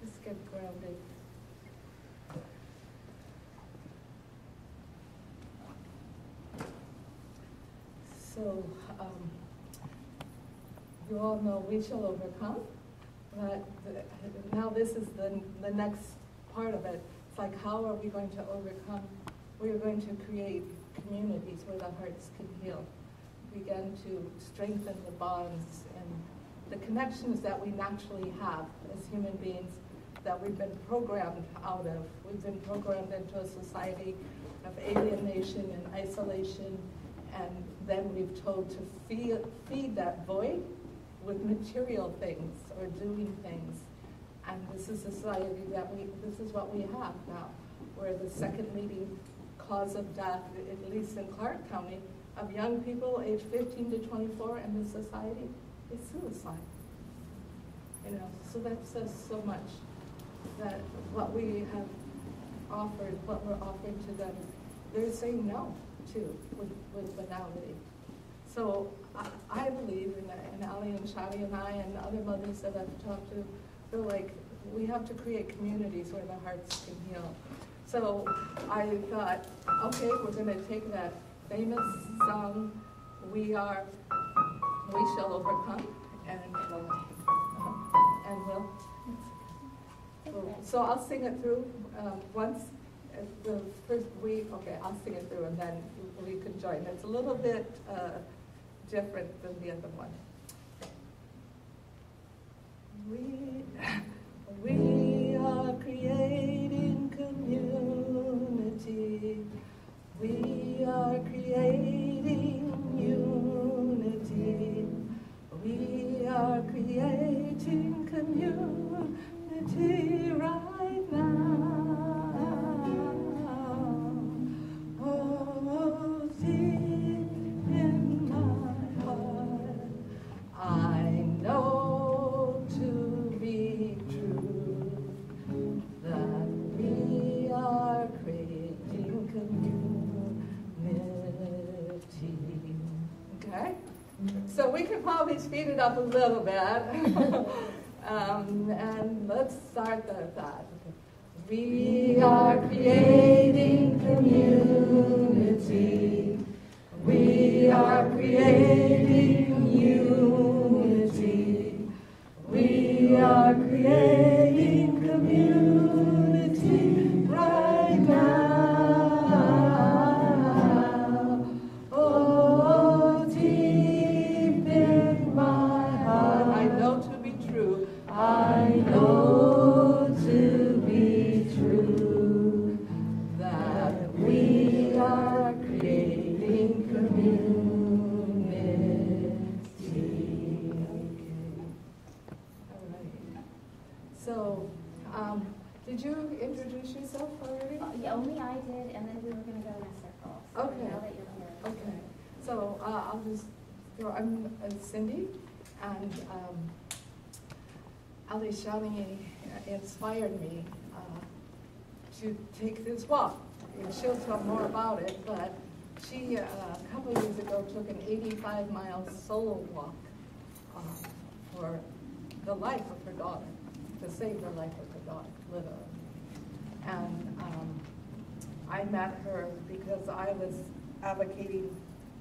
Just get grounded. So, you all know we shall overcome, but now this is the next part of it. It's like, how are we going to overcome? We are going to create communities where the hearts can heal. Begin to strengthen the bonds and the connections that we naturally have as human beings that we've been programmed out of. We've been programmed into a society of alienation and isolation, and then we've told to feed that void with material things or doing things. And this is society this is what we have now. We're the second leading cause of death, at least in Clark County, of young people aged 15 to 24 in this society is suicide. You know, so that says so much that what we have offered, what we're offering to them, they're saying no to with banality. So I believe, and Aleshanee and I and other mothers that I've talked to, feel like we have to create communities where the hearts can heal. So I thought, okay, we're going to take that famous song, We Shall Overcome, and so I'll sing it through once. The first week, okay, I'll sing it through and then we can join. It's a little bit different than the other one. We are creating community. We are creating unity. We are creating community right now. Oh, deep in my heart, I know to be true that we are creating community. Okay? So we could probably speed it up a little bit. And let's start with that. We are creating community. We are creating unity. We are creating community right now. Oh, deep in my heart, I know to be true. I know to be true that we are creating community. All right. So, did you introduce yourself already? Yeah, only I did, and then we were going to go in a circle. So Okay. now that you're here. Okay. So I'll just go. I'm Cindi, and Aleshanee inspired me to take this walk. And she'll tell more about it, but she, a couple of years ago, took an 85-mile solo walk for the life of her daughter, to save the life of her daughter, literally. And I met her because I was advocating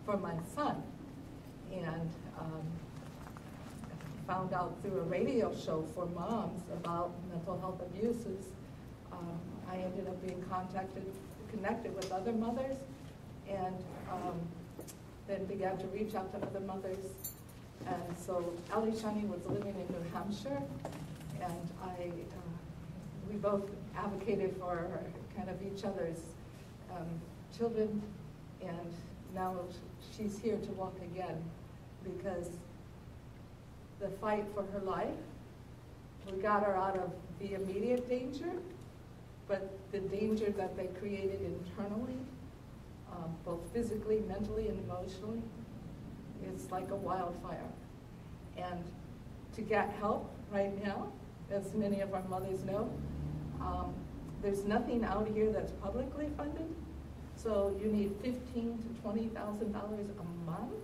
for my son, and found out through a radio show for moms about mental health abuses. I ended up being connected with other mothers, and then began to reach out to other mothers. And so Aleshanee was living in New Hampshire, and we both advocated for kind of each other's children, and now she's here to walk again because the fight for her life, we got her out of the immediate danger, but the danger that they created internally, both physically, mentally, and emotionally, is like a wildfire. And to get help right now, as many of our mothers know, there's nothing out here that's publicly funded, so you need $15,000 to $20,000 a month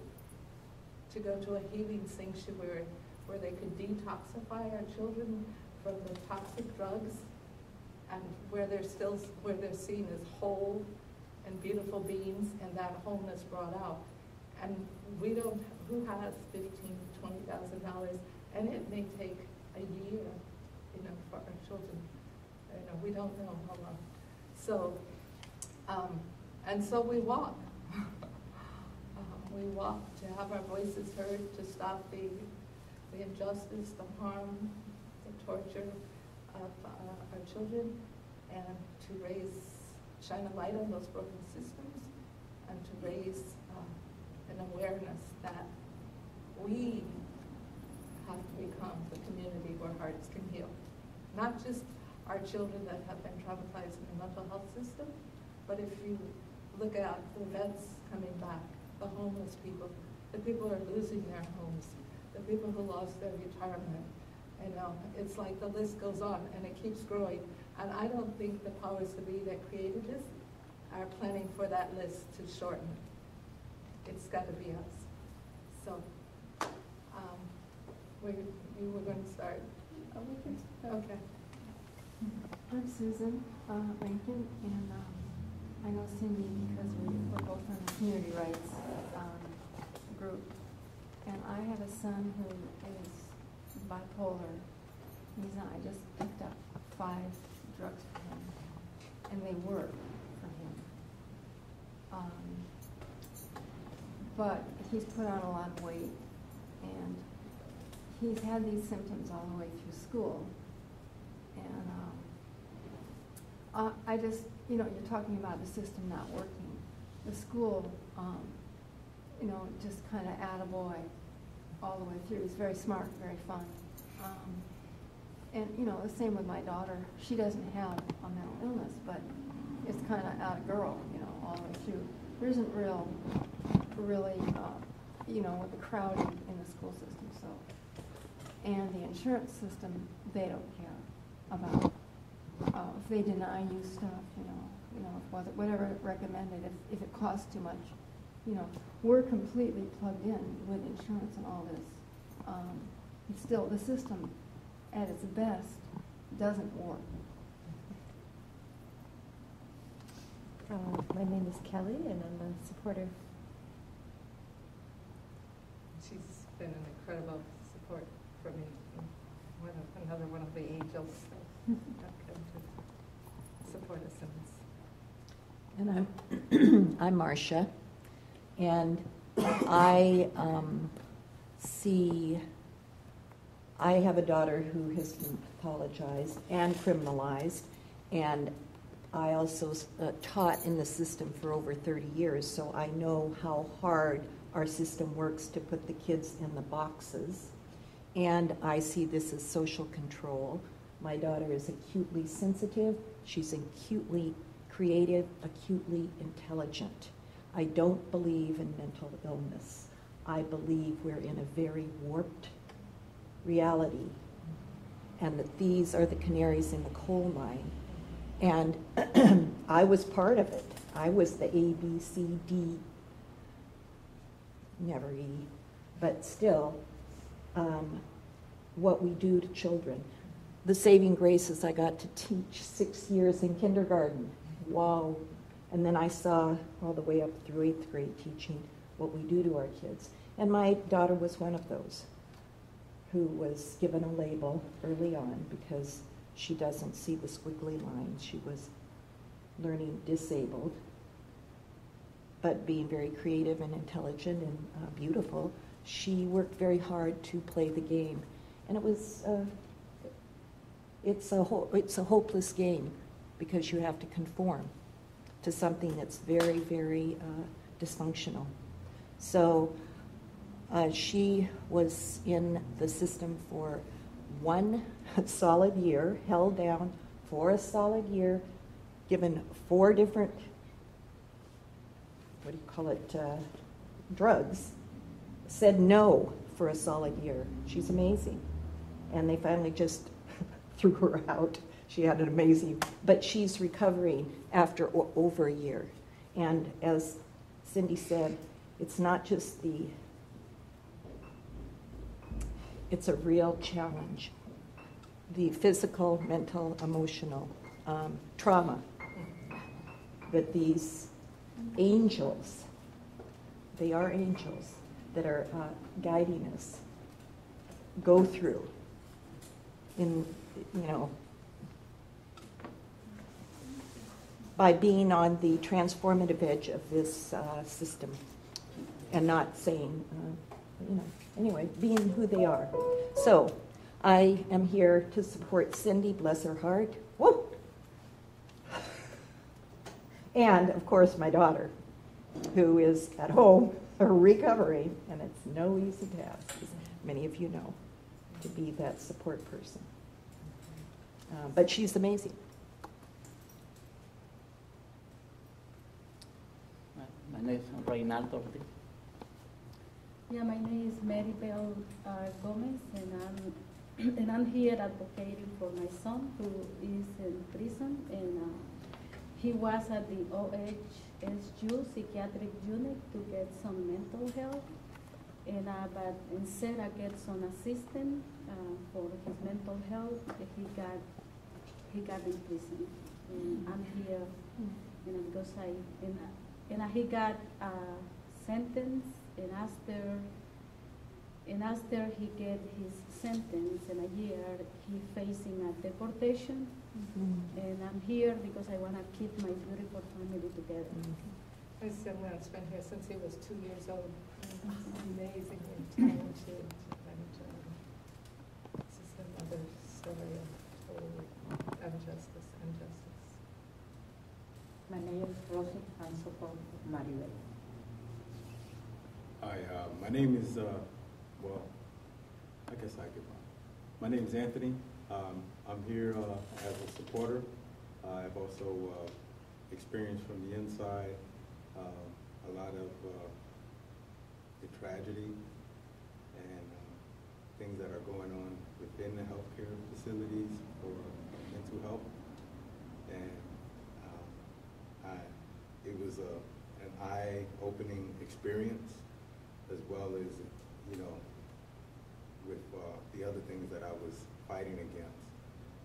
to go to a healing sanctuary where they could detoxify our children from the toxic drugs, and where they're seen as whole and beautiful beings, and that wholeness brought out. And we don't, who has $15,000, $20,000, and it may take a year, for our children. We don't know how long. So, and so we walk. We walk to have our voices heard, to stop the injustice, the harm, the torture of our children, and to shine a light on those broken systems, and to raise an awareness that we have to become the community where hearts can heal. Not just our children that have been traumatized in the mental health system, but if you look at the vets coming back, the homeless people, the people who are losing their homes, the people who lost their retirement, it's like the list goes on and it keeps growing. And I don't think the powers that be that created this are planning for that list to shorten. It's got to be us. So, you were going to start. Oh, we can start. Okay. I'm Susan Rankin, and I know Cindy because we're both on the community rights group. And I have a son who is bipolar. I just picked up 5 drugs for him, and they work for him. But he's put on a lot of weight, and he's had these symptoms all the way through school. And I just, you're talking about the system not working. The school, just kind of attaboy all the way through. He's very smart, very fun. And, the same with my daughter. She doesn't have a mental illness, but it's kind of out of girl, all the way through. There isn't really, with the crowding in the school system, so. And the insurance system, they don't care about, if they deny you stuff, whatever recommended, if it costs too much, we're completely plugged in with insurance and all this. It's still, the system at its best doesn't work. My name is Kelly, and I'm a supporter. She's been an incredible support for me. Another one of the angels that come to support us in this. And I'm Marcia, and I I have a daughter who has been pathologized and criminalized, and I also taught in the system for over 30 years, so I know how hard our system works to put the kids in the boxes. And I see this as social control. My daughter is acutely sensitive. She's acutely creative, acutely intelligent. I don't believe in mental illness. I believe we're in a very warped reality, and that these are the canaries in the coal mine. And I was part of it. I was the A, B, C, D, never E, but still, what we do to children. The saving graces I got to teach 6 years in kindergarten. Wow. And then I saw all the way up through 8th grade teaching what we do to our kids. And my daughter was one of those who was given a label early on because she doesn't see the squiggly lines. She was learning disabled, but being very creative and intelligent and beautiful. She worked very hard to play the game. And it was, it's a hopeless game because you have to conform to something that's very, very dysfunctional. So she was in the system for 1 solid year, held down for a solid year, given 4 different, drugs, said no for a solid year. She's amazing. And they finally just threw her out. She had an amazing, but she's recovering after over a year. And as Cindy said, it's not just it's a real challenge. the physical, mental, emotional trauma that these angels, they are angels that are guiding us, go through in, by being on the transformative edge of this system and not saying, anyway, being who they are. So I am here to support Cindi, bless her heart. Woo! And, of course, my daughter, who is at home recovering, and it's no easy task, as many of you know, to be that support person. But she's amazing. My name is Reynaldo. Yeah, my name is Maribel Gomez, and I'm here advocating for my son who is in prison, and he was at the OHSU psychiatric unit to get some mental help, and but instead I get some assistance for his mental health. He got in prison, and I'm here, because he got a sentence, and after he get his sentence in a year, he facing a deportation. And I'm here because I want to keep my beautiful family together. My son has been here since he was 2 years old. Amazingly talented, and this is another story of total injustice. My name is Rosie. I support Maribel. Hi, my name is, I guess I give my name is Anthony. I'm here as a supporter. I've also experienced from the inside a lot of the tragedy and things that are going on within the healthcare facilities for mental health. And it was an eye-opening experience, as well as, with the other things that I was fighting against.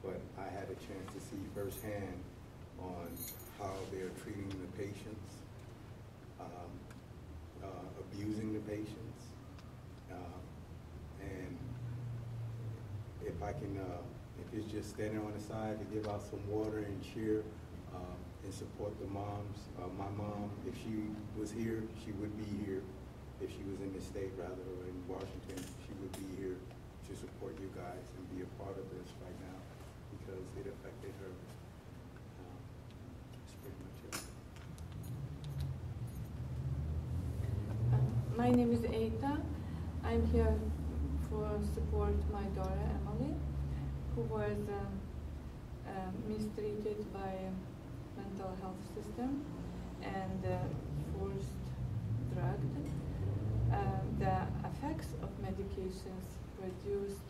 But I had a chance to see firsthand on how they're treating the patients, abusing the patients, and if I can, if it's just standing on the side to give out some water and cheer and support the moms. My mom, if she was here, she would be here. If she was in the state, rather, or in Washington, she would be here to support you guys and be a part of this right now, because it affected her. That's pretty much it. My name is Eita. I'm here for support my daughter Emily, who was mistreated by mental health system and forced drugged. The effects of medications produced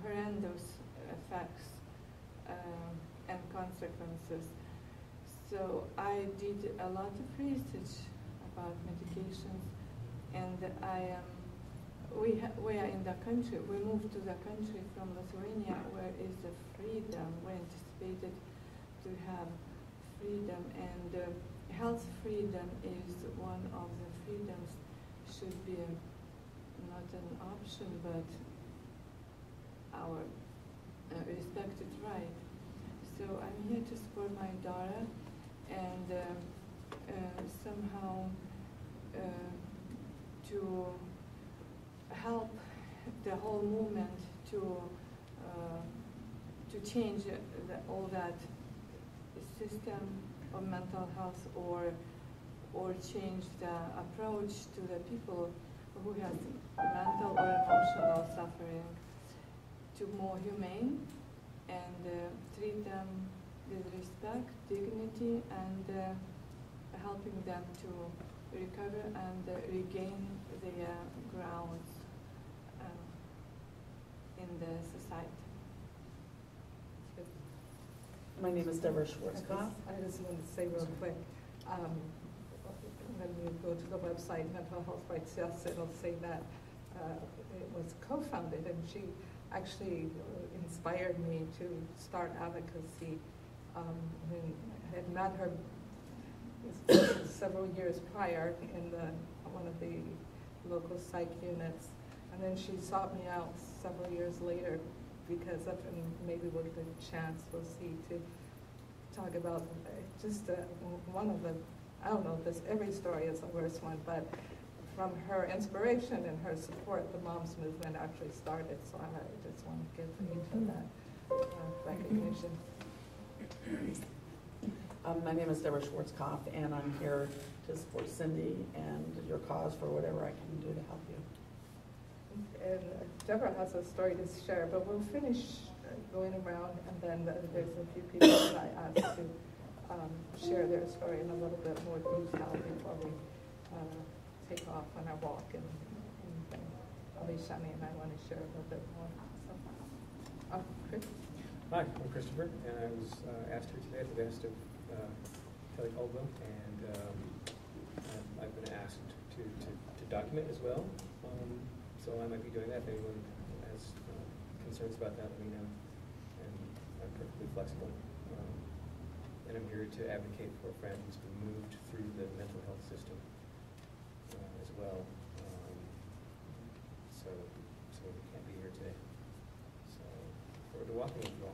horrendous effects and consequences. So I did a lot of research about medications, and we are in the country. We moved to the country from Lithuania, where is the freedom. We anticipated to have freedom, and health freedom is one of the freedoms. Should be not an option, but our respected right. So I'm here to support my daughter and somehow to help the whole movement to change all that system of mental health, or change the approach to the people who have mental or emotional suffering to more humane, and treat them with respect, dignity, and helping them to recover and regain their grounds in the society. My name is Deborah Schwarzkopf. I just want to say real quick, when you go to the website, Mental Health Rights Yes, it'll say that it was co-founded, and she actually inspired me to start advocacy. I had met her several years prior in one of the local psych units, and then she sought me out several years later because of, and maybe what the chance we'll see to talk about just one of the, I don't know, every story is the worst one, but from her inspiration and her support, the M.O.M.S movement actually started, so I just want to give each that recognition. My name is Deborah Schwarzkopf, and I'm here to support Cindi and your cause for whatever I can do to help you. And Deborah has a story to share, but we'll finish going around, and then there's a few people that I asked to share their story in a little bit more detail before we take off on our walk. And Aleshanee and I want to share a little bit more. So, Chris? Hi, I'm Christopher, and I was asked here today at the behest of Kelly Caldwell, and I've been asked to document as well. So I might be doing that. If anyone has concerns about that, let me know. And I'm perfectly flexible. And I'm here to advocate for a friend who's been moved through the mental health system as well. So we can't be here today. So look forward to walking with you all.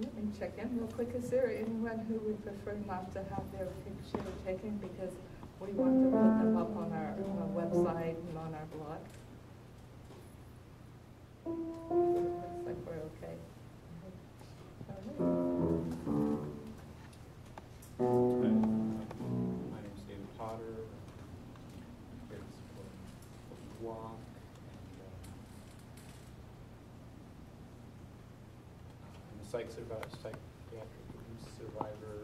Let me check in real quick. Is there anyone who would prefer not to have their picture taken because we want to put them up on our website and on our blog? Looks like we're okay. My name is David Potter. I'm here to support the walk. I'm a psychiatric abuse survivor.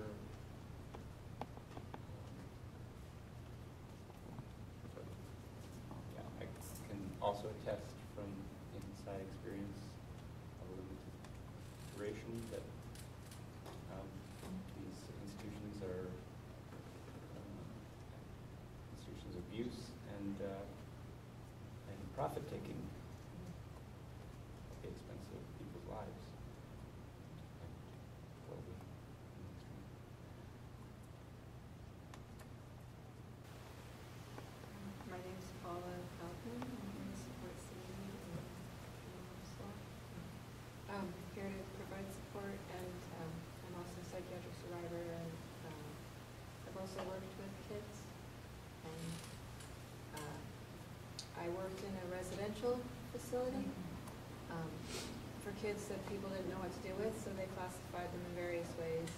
I can also attest from inside experience of a limited duration that these institutions are institutions of abuse and profit-taking at the expense of people's lives. My name is Paula Falcon. I'm here to support Cindi and Aleshanee. I'm here to provide support, and I'm also a psychiatric survivor, and I've also worked with kids. And I worked in a residential facility for kids that people didn't know what to do with, so they classified them in various ways.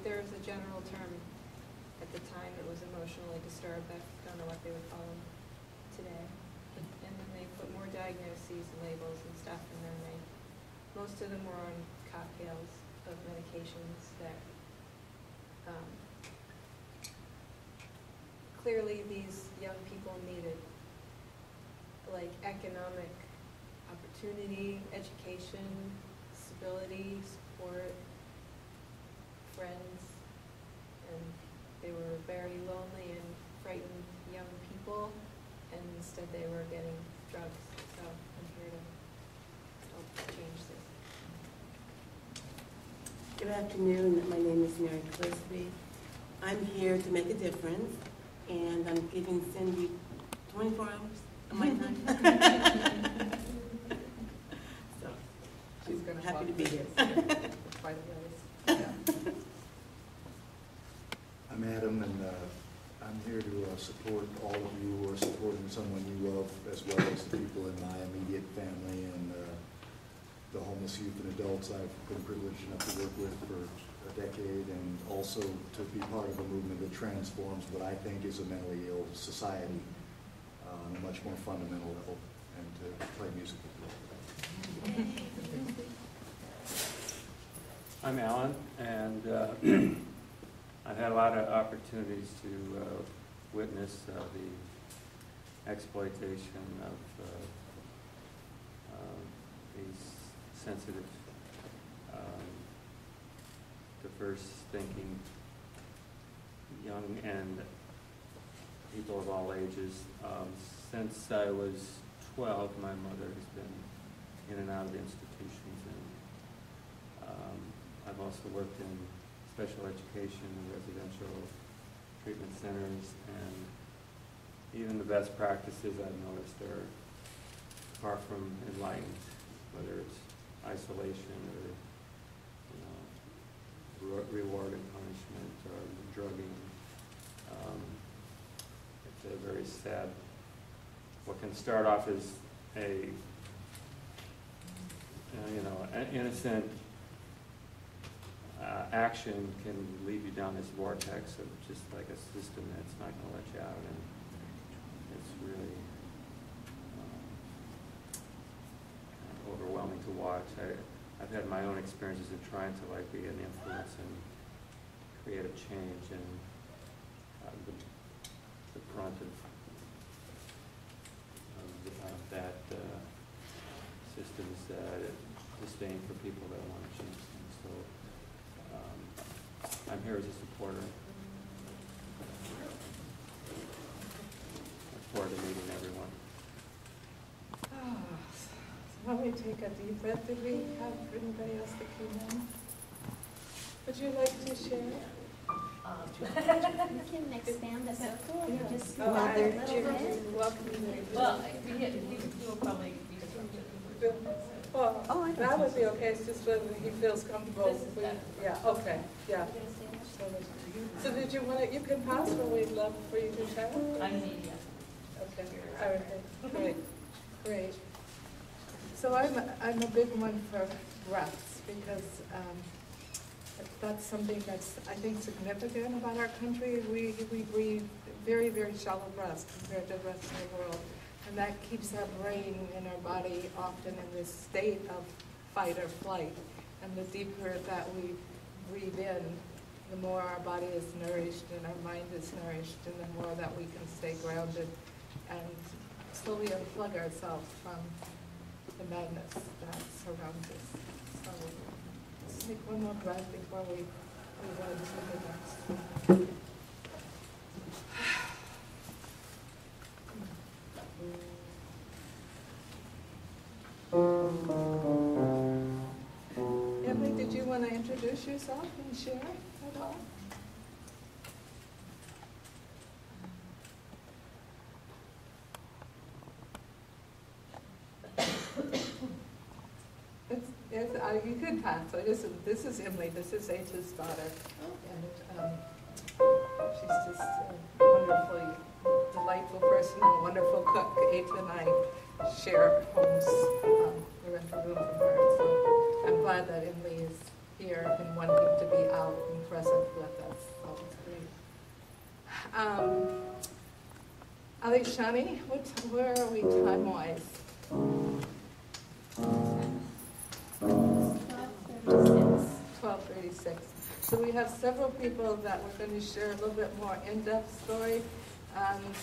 There was a general term at the time. It was emotionally disturbed. I don't know what they would call them today. And then they put more diagnoses and labels and stuff, and then most of them were on cocktails of medications that clearly these young people needed, like economic opportunity, education, stability, support, friends, and they were very lonely and frightened young people, and instead they were getting drugs. So I'm here to help change this. Good afternoon. My name is Mary Clisby. I'm here to make a difference, and I'm giving Cindi 24 hours of my time. So She's going to happy to be here. Quite a ways. Yeah. I'm Adam, and I'm here to support all of you who are supporting someone you love, as well as the people in my immediate family and the homeless youth and adults I've been privileged enough to work with for a decade, and also to be part of a movement that transforms what I think is a mentally ill society on a much more fundamental level, and to play music with you. I'm Alan, and I've had a lot of opportunities to witness the exploitation of these sensitive, diverse-thinking young and people of all ages. Since I was 12, my mother has been in and out of institutions, and I've also worked in special education and residential treatment centers, and even the best practices I've noticed are far from enlightened, whether it's isolation or, reward and punishment or drugging. It's a very sad, what can start off as an innocent action can lead you down this vortex of just like a system that's not going to let you out, and it's really kind of overwhelming to watch. I've had my own experiences in trying to be an influence and create a change, and the brunt of that system is disdain for people that want to change things. So I'm here as a supporter. Look forward to meeting everyone. Why don't we take a deep breath? Did we have anybody else that came in? Would you like to share? You can expand the circle and just Well, a they're little bit. welcome to Well, we will probably be disruptive. Well, that would be okay. It's just whether he feels comfortable. Yeah, okay, yeah. So did you want to, you can pass, or we'd love for you to share? I'm media. Okay, all right, great, great. So I'm a big one for breaths, because that's something that's, I think, significant about our country. We breathe very, very shallow breaths compared to the rest of the world. And that keeps our brain and our body often in this state of fight or flight. And the deeper that we breathe in, the more our body is nourished and our mind is nourished, and the more that we can stay grounded and slowly unplug ourselves from the madness that surrounds us. So let's take one more breath before we go into the next. Emily, did you want to introduce yourself and share at all? You could pass. So this is Emily. This is H's daughter, and she's just a wonderfully delightful person and a wonderful cook. H and I share homes. We rent a room from her, so I'm glad that Emily is here and wanting to be out and present with us. So it's great. Aleshanee, where are we time-wise? 12:36. So we have several people that we're going to share a little bit more in-depth story. And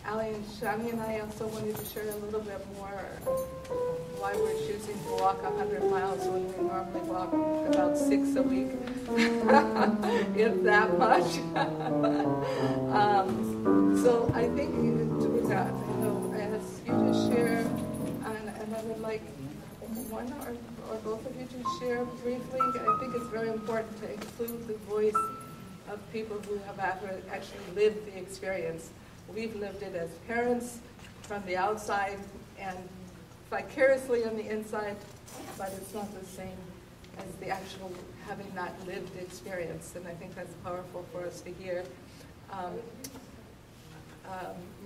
Aleshanee and I also wanted to share a little bit more why we're choosing to walk 100 miles when we normally walk about 6 a week, if that much. So I think with that, I ask you to share, and I would like one or both of you to share briefly. I think it's very important to include the voice of people who have actually lived the experience. We've lived it as parents from the outside and vicariously on the inside, but it's not the same as the actual having not lived the experience, and I think that's powerful for us to hear.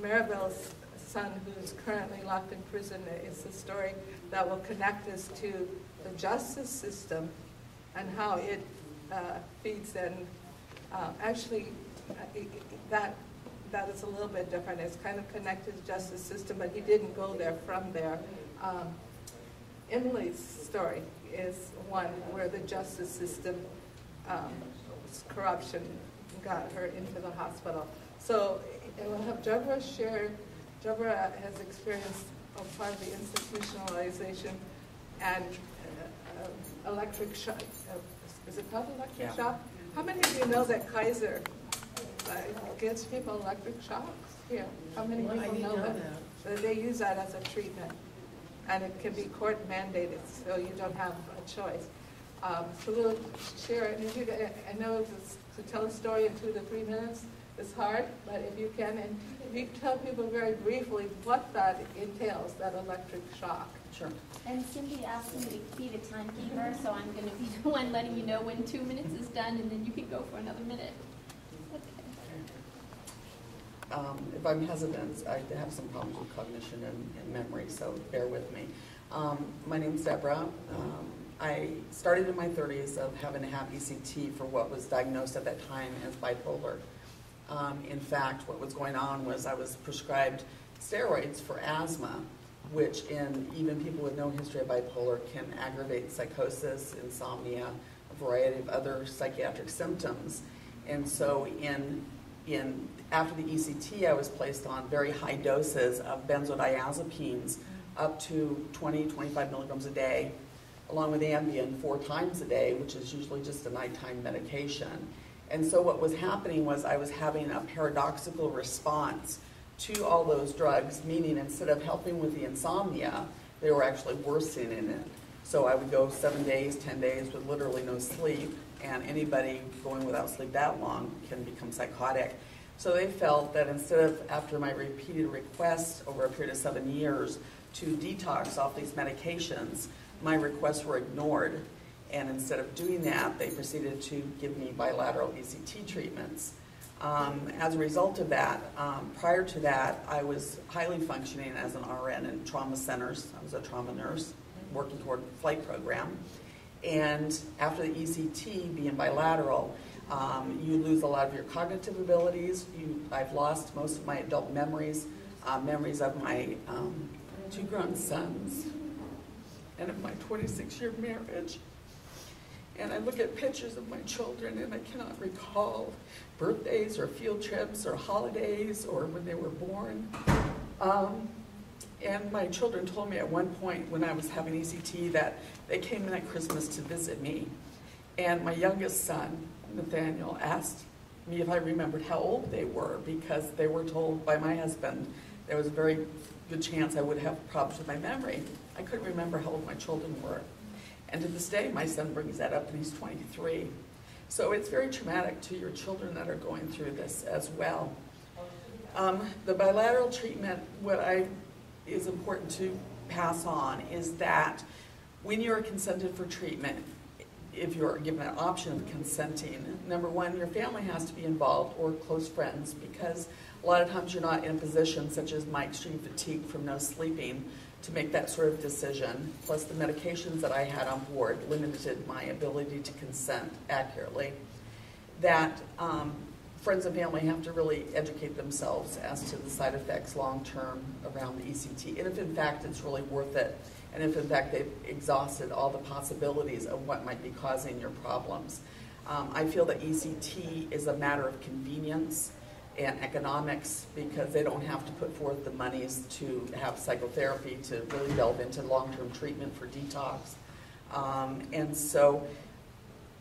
Maribel's son, who's currently locked in prison, is a story that will connect us to the justice system and how it feeds in. Actually, that is a little bit different. It's kind of connected to the justice system, but he didn't go there from there. Emily's story is one where the justice system corruption got her into the hospital. So we'll have Deborah share. Deborah has experienced a part of the institutionalization and electric shock. Is it called electric shock? How many of you know that Kaiser gives people electric shocks? Here, how many people know that? So they use that as a treatment. And it can be court mandated, so you don't have a choice. So we'll share it. And if you, I know to tell a story in 2 to 3 minutes is hard, but if you can, and if you tell people very briefly what that entails, that electric shock. Sure. And Cindy asked me to be the timekeeper, so I'm going to be the one letting you know when 2 minutes is done, and then you can go for another minute. If I'm hesitant, I have some problems with cognition and memory, so bear with me. My name's Deborah. I started in my 30s of having to have ECT for what was diagnosed at that time as bipolar. In fact, what was going on was I was prescribed steroids for asthma, which in even people with no history of bipolar can aggravate psychosis, insomnia, a variety of other psychiatric symptoms. And so after the ECT, I was placed on very high doses of benzodiazepines, up to 20, 25 milligrams a day, along with Ambien 4 times a day, which is usually just a nighttime medication. And so what was happening was I was having a paradoxical response to all those drugs, meaning instead of helping with the insomnia, they were actually worsening it. So I would go 7 days, 10 days with literally no sleep, and anybody going without sleep that long can become psychotic. So they felt that instead of, after my repeated requests over a period of 7 years to detox off these medications, my requests were ignored. And instead of doing that, they proceeded to give me bilateral ECT treatments. As a result of that, prior to that, I was highly functioning as an RN in trauma centers. I was a trauma nurse working toward a flight program. And after the ECT being bilateral, you lose a lot of your cognitive abilities. I've lost most of my adult memories, memories of my 2 grown sons and of my 26-year marriage. And I look at pictures of my children and I cannot recall birthdays or field trips or holidays or when they were born. And my children told me at one point when I was having ECT that they came in at Christmas to visit me. And my youngest son, Nathaniel, asked me if I remembered how old they were because they were told by my husband there was a very good chance I would have problems with my memory. I couldn't remember how old my children were. And to this day, my son brings that up and he's 23. So it's very traumatic to your children that are going through this as well. The bilateral treatment, what is important to pass on is that when you're consented for treatment, if you're given an option of consenting, number one, your family has to be involved or close friends because a lot of times you're not in a position such as my extreme fatigue from no sleeping to make that sort of decision. Plus the medications that I had on board limited my ability to consent accurately. That friends and family have to really educate themselves as to the side effects long-term around the ECT, and if in fact it's really worth it, and if in fact they've exhausted all the possibilities of what might be causing your problems. I feel that ECT is a matter of convenience and economics because they don't have to put forth the monies to have psychotherapy to really delve into long-term treatment for detox. And so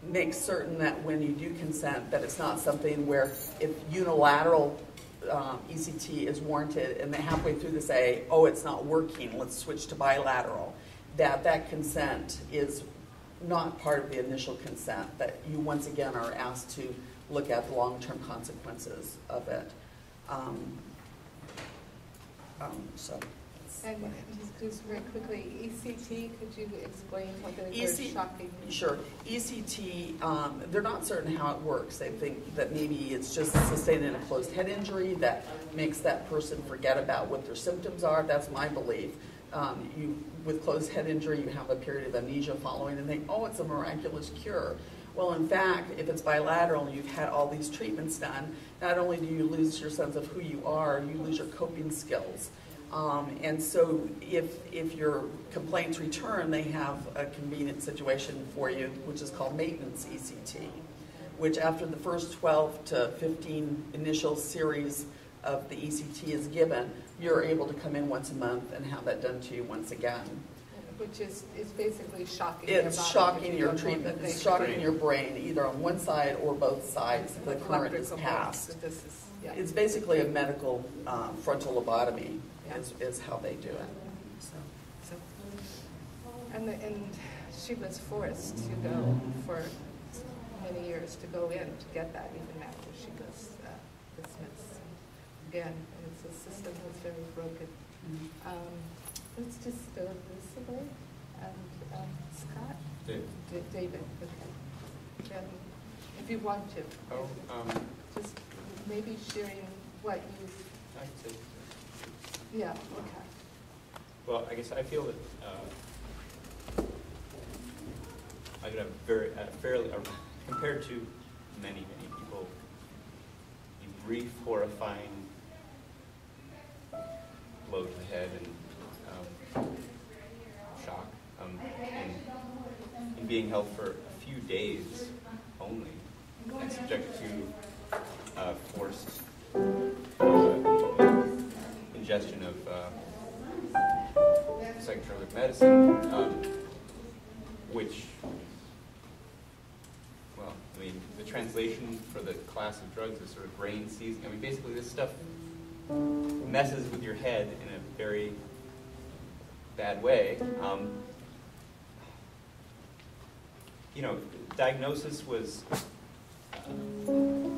make certain that when you do consent that it's not something where if unilateral ECT is warranted and they halfway through they say, oh, it's not working, let's switch to bilateral, that consent is not part of the initial consent, that you once again are asked to look at the long-term consequences of it. And just very quickly, ECT, could you explain what the shocking? Sure. ECT, they're not certain how it works. They think that maybe it's just sustaining a closed head injury that makes that person forget about what their symptoms are. That's my belief. With closed head injury, you have a period of amnesia following and think, oh, it's a miraculous cure. Well, in fact, if it's bilateral and you've had all these treatments done, not only do you lose your sense of who you are, you lose your coping skills. And so if your complaints return, they have a convenient situation for you, which is called maintenance ECT, which after the first 12 to 15 initial series of the ECT is given, you're able to come in once a month and have that done to you once again. Which is basically shocking. It's shocking your treatment. It's shocking your brain, either on one side or both sides. The current is passed. It's basically a medical frontal lobotomy. is how they do it. So. And she was forced to go for many years to go in to get that even after she was dismissed. Again, the system was very broken. Let's just go this way. And Scott? David, okay. And if you want to. Just maybe sharing what you... I'd say. Yeah, okay. Well, I guess I feel that I could have fairly, compared to many people, a brief, horrifying blow to the head and shock, and being held for a few days only and subjected to forced ingestion of psychotropic medicine, which, well, I mean, the translation for the class of drugs is sort of brain seizing. I mean, basically this stuff messes with your head in a very bad way. You know, diagnosis was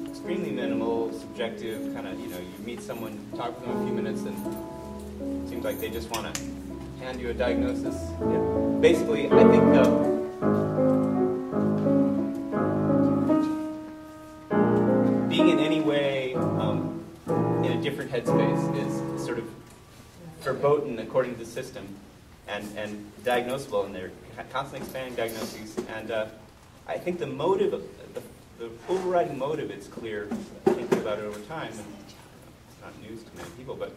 extremely minimal, subjective, kind of, you know, you meet someone, talk with them a few minutes, and it seems like they just want to hand you a diagnosis. Yeah. Basically, I think being in any way in a different headspace is sort of verboten according to the system and diagnosable, and they're constantly expanding diagnoses. And I think the motive, the overriding motive, it's clear, thinking about it over time, and it's not news to many people, but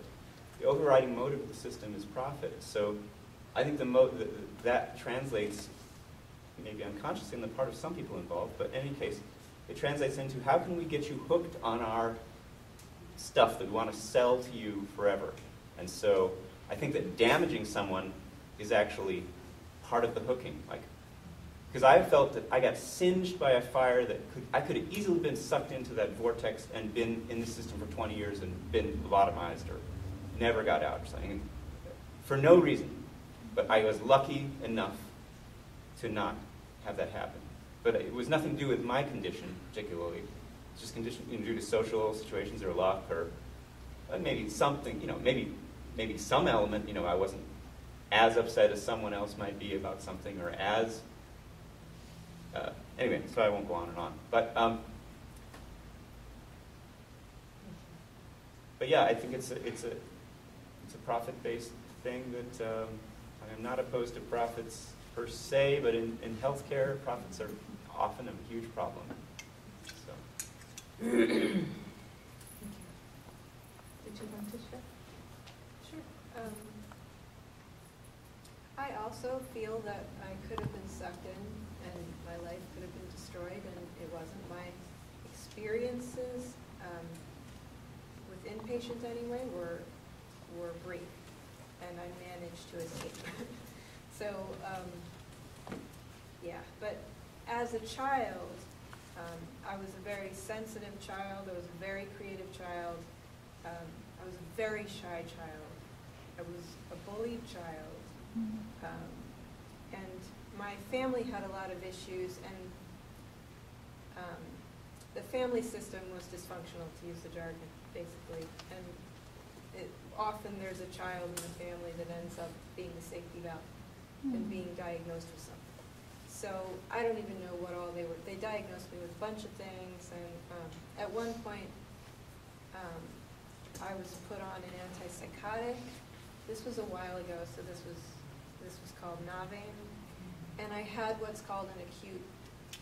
the overriding motive of the system is profit. So I think that translates, maybe unconsciously on the part of some people involved, but in any case, it translates into how can we get you hooked on our stuff that we want to sell to you forever. And so I think that damaging someone is actually part of the hooking. Like, because I felt that I got singed by a fire that I could have easily been sucked into that vortex and been in the system for 20 years and been lobotomized or never got out or something, for no reason. But I was lucky enough to not have that happen. But it was nothing to do with my condition, particularly. It's just condition due to social situations or luck or maybe something, you know, maybe some element, you know, I wasn't as upset as someone else might be about something, or as anyway, so I won't go on and on. But yeah, I think it's a profit-based thing that I'm not opposed to profits per se, but in healthcare, profits are often a huge problem. So. Did you want to share? Sure. I also feel that I could have been sucked in and my life could have been destroyed, and it wasn't. My experiences with inpatient anyway were brief, and I managed to escape. So, yeah, but as a child, I was a very sensitive child, I was a very creative child, I was a very shy child, I was a bullied child, and my family had a lot of issues, and the family system was dysfunctional, to use the jargon, basically, and often there's a child in the family that ends up being the safety valve and being diagnosed with something. So I don't even know what all they were. They diagnosed me with a bunch of things, and at one point I was put on an antipsychotic. This was a while ago, so this was called M.O.M.S, and I had what's called an acute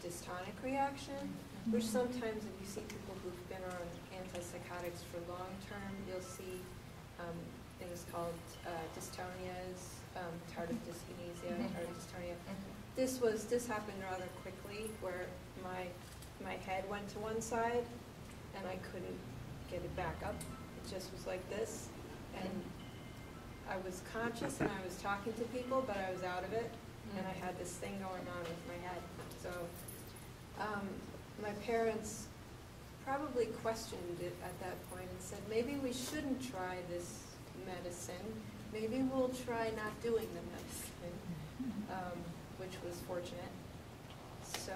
dystonic reaction, which sometimes if you see people who've been on antipsychotics for long term, you'll see things called dystonias, tardive dyskinesia, tardive dystonia. This happened rather quickly, where my head went to one side and I couldn't get it back up. It just was like this, and I was conscious and I was talking to people, but I was out of it, and I had this thing going on with my head. So my parents probably questioned it at that point and said, maybe we shouldn't try this medicine. Maybe we'll try not doing the medicine, which was fortunate. So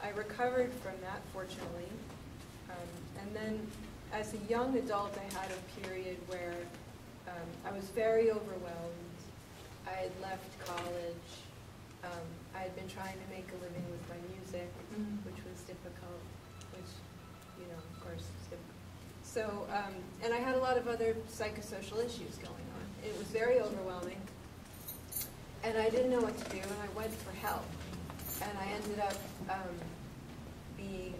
I recovered from that, fortunately. And then as a young adult, I had a period where I was very overwhelmed. I had left college. I had been trying to make a living with my music, which was difficult, which, you know, of course, is difficult. So, and I had a lot of other psychosocial issues going on. It was very overwhelming. And I didn't know what to do, and I went for help. And I ended up being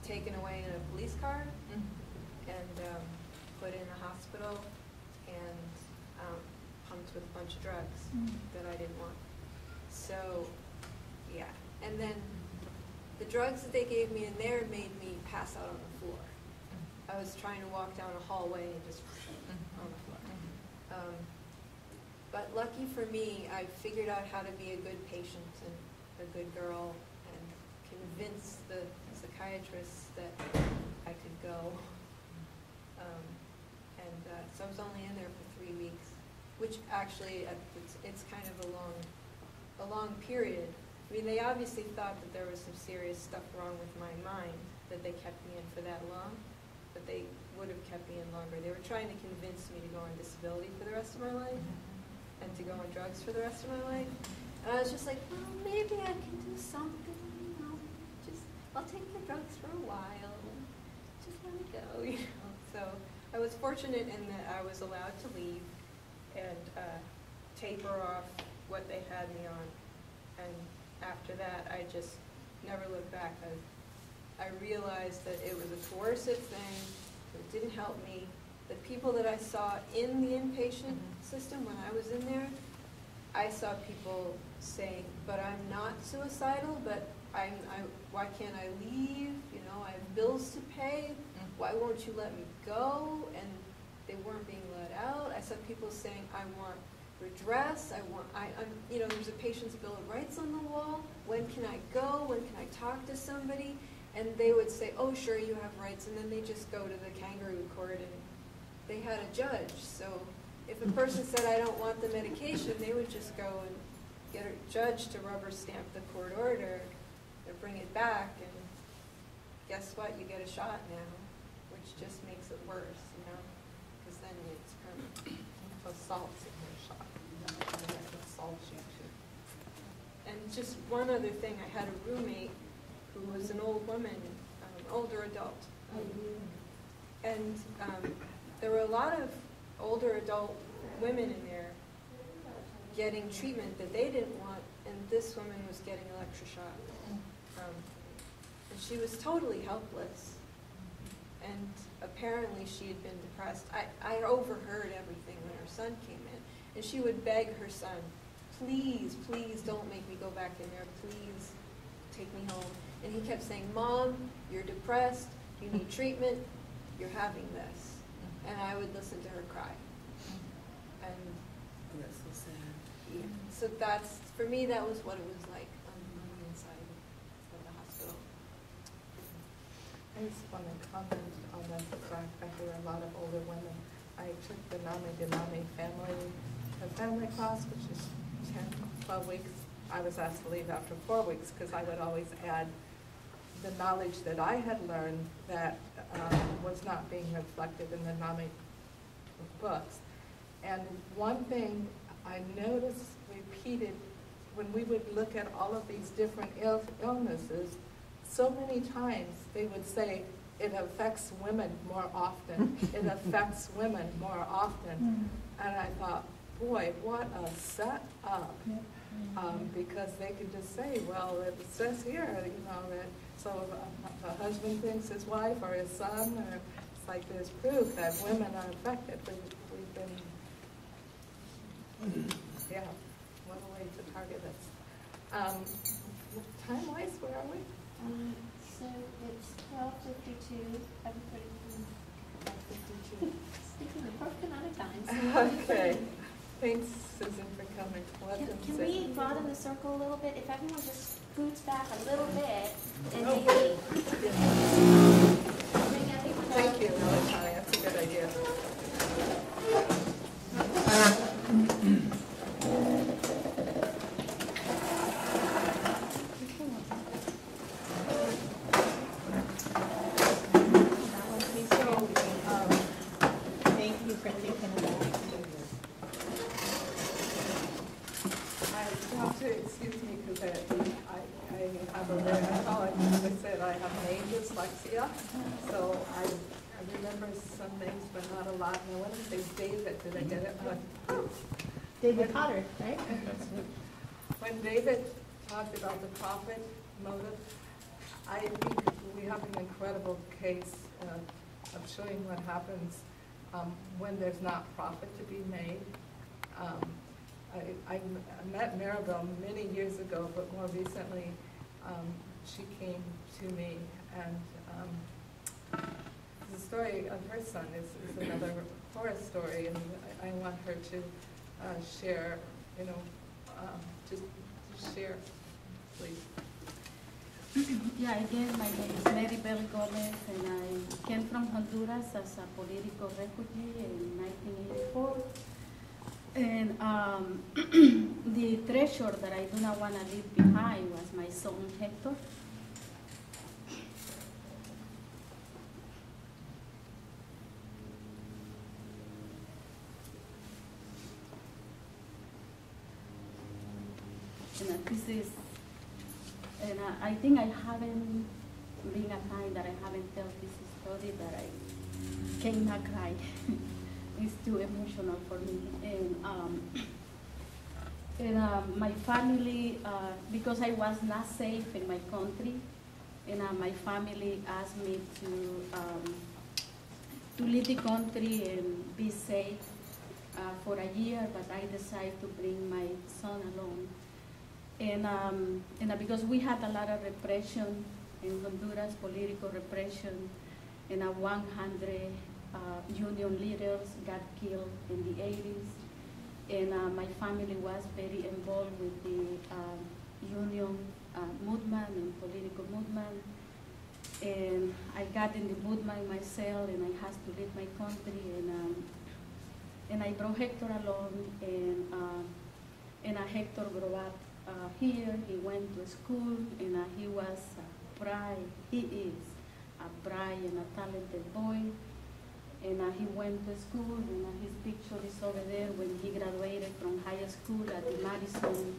taken away in a police car and put in a hospital and pumped with a bunch of drugs that I didn't want. So, yeah. And then the drugs that they gave me in there made me pass out on the floor. I was trying to walk down a hallway and just on the floor. But lucky for me, I figured out how to be a good patient and a good girl and convince the psychiatrist that I could go. So I was only in there for 3 weeks, which actually it's kind of a long period. I mean, they obviously thought that there was some serious stuff wrong with my mind that they kept me in for that long, but they would have kept me in longer. They were trying to convince me to go on disability for the rest of my life and to go on drugs for the rest of my life. And I was just like, well, maybe I can do something, you know, I'll take the drugs for a while, just let me go, you know. So I was fortunate in that I was allowed to leave and taper off what they had me on. And after that, I just never looked back. I realized that it was a coercive thing, that it didn't help me. The people that I saw in the inpatient system when I was in there, I saw people saying, but I'm not suicidal, but why can't I leave? You know, I have bills to pay. Why won't you let me go? And they weren't being let out. I saw people saying, I want redress. You know, there's a patient's bill of rights on the wall. When can I go? When can I talk to somebody? And they would say, oh, sure, you have rights. And then they just go to the kangaroo court, and they had a judge. So if a person said, I don't want the medication, they would just go and get a judge to rubber stamp the court order and bring it back. And guess what? You get a shot now, which just makes it worse, you know, because then it's permanent. Assault's in your shot. Assaults you too. And just one other thing, I had a roommate who was an old woman, older adult. And there were a lot of older adult women in there getting treatment that they didn't want, and this woman was getting electroshock. And she was totally helpless. And apparently she had been depressed. I overheard everything when her son came in. And she would beg her son, please, please don't make me go back in there. Please take me home. And he kept saying, Mom, you're depressed. You need treatment. You're having this. And I would listen to her cry. And that's so sad. Yeah. So that's, for me, that was what it was like on the inside of the hospital. I just want to comment on that fact. I hear a lot of older women. I took the NAMI family class, which is 10, 12 weeks. I was asked to leave after 4 weeks because I would always add the knowledge that I had learned that was not being reflected in the NAMI books. And one thing I noticed repeated when we would look at all of these different illnesses, so many times they would say, it affects women more often. It affects women more often. And I thought, boy, what a setup. Because they could just say, well, it says here, you know, that so a husband thinks his wife or his son, or it's like there's proof that women are affected. We've been, yeah, what a way to target us. Time-wise, where are we? So it's 12:52, 7:32. Speaking the perfect amount of time. Okay. Thanks, Susan, for coming. Can we broaden the circle a little bit? If everyone just scoots back a little bit and Okay. maybe bring everyone up. Thank you, Aleshanee. That's a good idea. because I have a very, as I said, I have name dyslexia, so I remember some names, but not a lot. And I want to say David, did I get it? David Potter, right? When David talked about the profit motive, I think we have an incredible case of showing what happens when there's not profit to be made. I met Maribel many years ago, but more recently she came to me, and the story of her son is another horror story, and I want her to share, just share, please. Yeah, again, my name is Maribel Gomez, and I came from Honduras as a political refugee in 1984. And the treasure that I do not want to leave behind was my son Hector. And this is, and I think I haven't been a time that I haven't told this story that I cannot cry. It's too emotional for me. And my family, because I was not safe in my country, and my family asked me to leave the country and be safe for a year, but I decided to bring my son along. And because we had a lot of repression in Honduras, political repression, and 100 union leaders got killed in the 80s. And my family was very involved with the union movement and political movement. And I got in the movement myself, and I had to leave my country. And I brought Hector along, and Hector grew up here. He went to school, and he was a bright, he is a bright and a talented boy. And he went to school, and his picture is over there when he graduated from high school at the Madison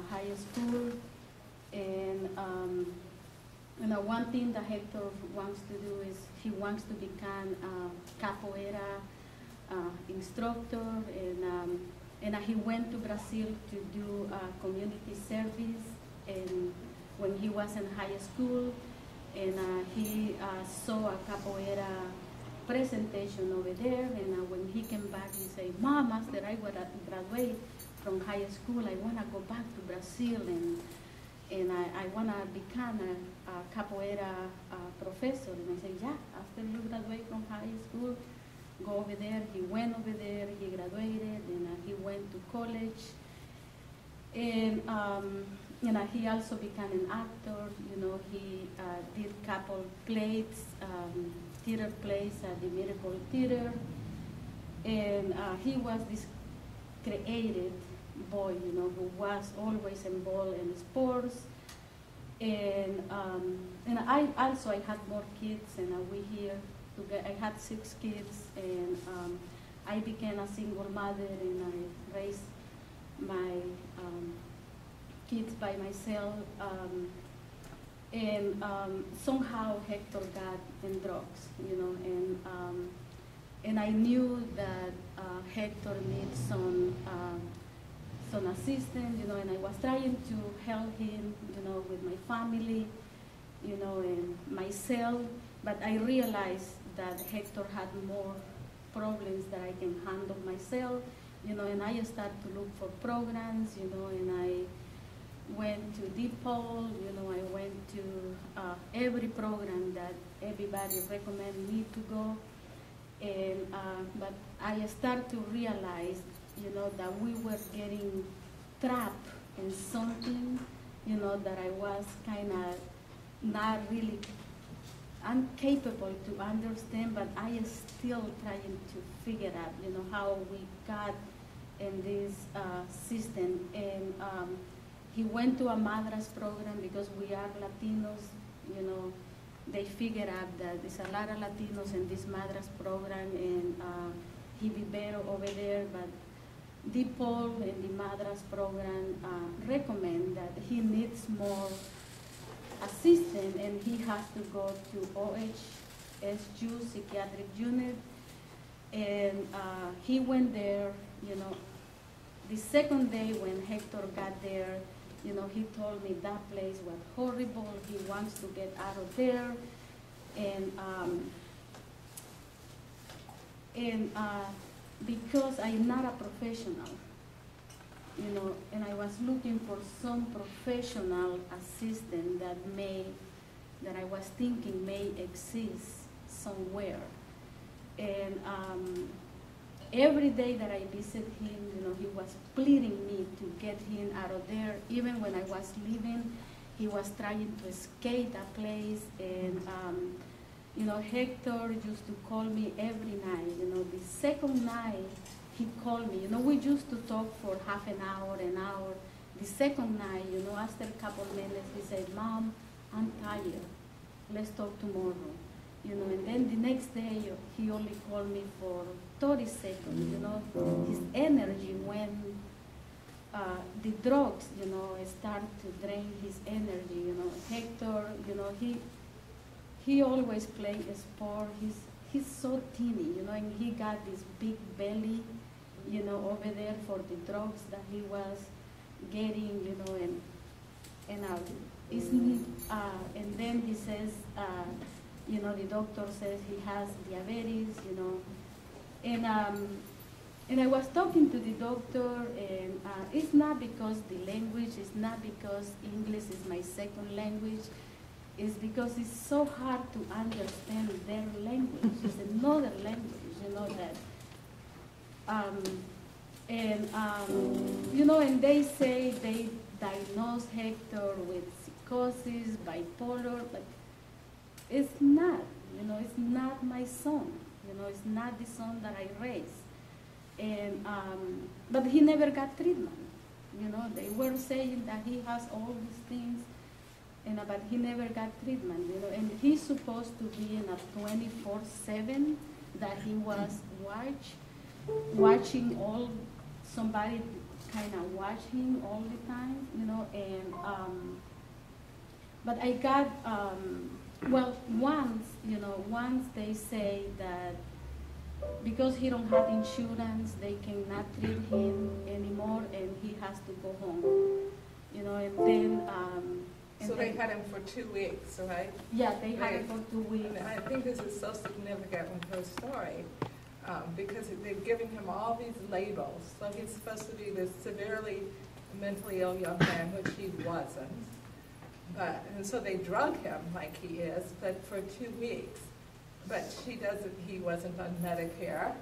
High School. And one thing that Hector wants to do is he wants to become a capoeira instructor, and he went to Brazil to do community service. And when he was in high school, and he saw a capoeira presentation over there, and when he came back, he said, "Mom, after I graduate from high school, I want to go back to Brazil, and I want to become a capoeira professor." And I said, "Yeah, after you graduate from high school, go over there." He went over there, he graduated, and he went to college. And he also became an actor. He did couple plays, theater plays at the Miracle Theater. And he was this creative boy, who was always involved in sports. And I had more kids, and we here together. I had 6 kids, and I became a single mother, and I raised my kids by myself. And somehow Hector got in drugs, and I knew that Hector needs some assistance, and I was trying to help him, with my family, and myself, but I realized that Hector had more problems that I can handle myself, and I started to look for programs, and I went to DePaul, I went to every program that everybody recommended me to go, and but I started to realize, that we were getting trapped in something, that I was kind of not really incapable to understand, but I am still trying to figure out, how we got in this system. And he went to a Madras program because we are Latinos, they figured out that there's a lot of Latinos in this Madras program, and he be better over there, but DePaul and the Madras program recommend that he needs more assistance, and he has to go to OHSU psychiatric unit. And he went there, you know, the second day when Hector got there, you know, he told me that place was horrible. He wants to get out of there. And because I'm not a professional, you know, and I was looking for some professional assistant that I was thinking may exist somewhere. And every day that I visit him, you know, he was pleading me to get him out of there. Even when I was leaving, he was trying to escape that place. And, you know, Hector used to call me every night. You know, the second night he called me. You know, we used to talk for half an hour. The second night, you know, after a couple minutes, he said, "Mom, I'm tired. Let's talk tomorrow." You know, and then the next day, he only called me for 30 seconds, you know. His energy when the drugs, you know, start to drain his energy, you know. Hector, you know, he always play a sport. He's so teeny, you know, and he got this big belly, you know, over there for the drugs that he was getting, you know, and then he says, you know, the doctor says he has diabetes, you know, and I was talking to the doctor, and it's not because the language, it's not because English is my second language, it's because it's so hard to understand their language. It's another language, you know, that, you know, and they say they diagnosed Hector with psychosis, bipolar, but it's not, you know, it's not my son. You know, it's not the son that I raised. And, but he never got treatment. You know, they were saying that he has all these things, but he never got treatment, you know, and he's supposed to be in a 24/7, that he was watching somebody kind of watch him all the time, you know, and, but I got, well, once they say that because he don't have insurance, they cannot treat him anymore, and he has to go home, you know, and then, so they had him for 2 weeks, right? Yeah, they had him for 2 weeks. And I think this is so significant with her story, because they're giving him all these labels. So he's supposed to be this severely mentally ill young man, which he wasn't. And so they drug him like he is, but for 2 weeks. But he wasn't on Medicare,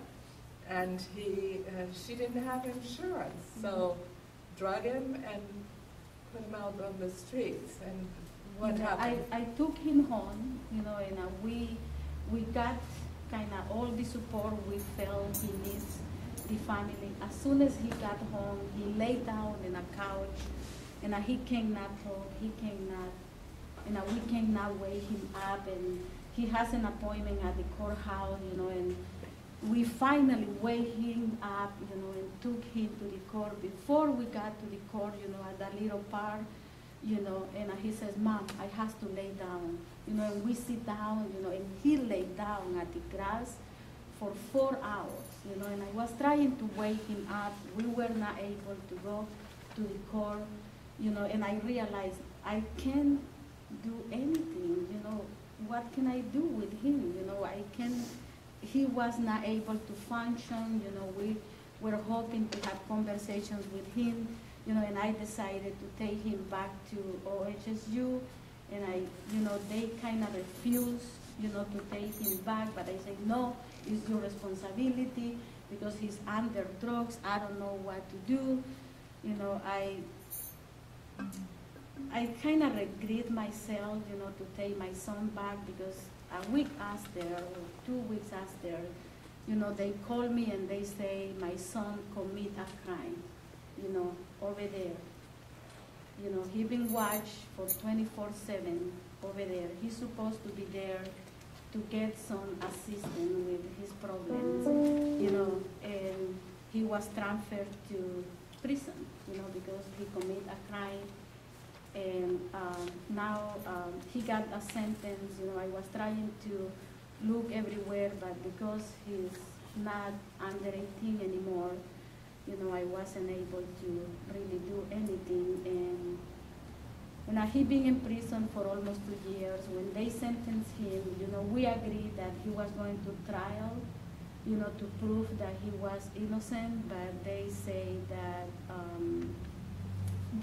and she didn't have insurance. So drug him and put him out on the streets. And what happened? I took him home, you know, and we got kind of all the support we felt he needs, the family. As soon as he got home, he lay down in a couch, and he cannot talk, he cannot, we cannot wake him up, and he has an appointment at the courthouse, you know, and we finally wake him up, you know, and took him to the court. Before we got to the court, you know, at that little park, you know, and he says, "Mom, I have to lay down." You know, and we sit down, you know, and he lay down at the grass for 4 hours, you know, and I was trying to wake him up. We were not able to go to the court, you know, and I realized I can't do anything, you know. What can I do with him? You know, he was not able to function, you know. We were hoping to have conversations with him, you know, and I decided to take him back to OHSU, and you know, they kind of refused, you know, to take him back, but I said, "No, it's your responsibility because he's under drugs. I don't know what to do." You know, I kind of regret myself, you know, to take my son back, because a week after, or 2 weeks after, you know, they call me and they say my son commit a crime, you know, over there. You know, he been watched for 24/7 over there. He's supposed to be there to get some assistance with his problems, you know, and he was transferred to prison, because he committed a crime. And now he got a sentence. I was trying to look everywhere, but because he's not under 18 anymore, I wasn't able to really do anything. And he been in prison for almost 2 years. When they sentenced him, we agreed that he was going to trial, to prove that he was innocent, but they say that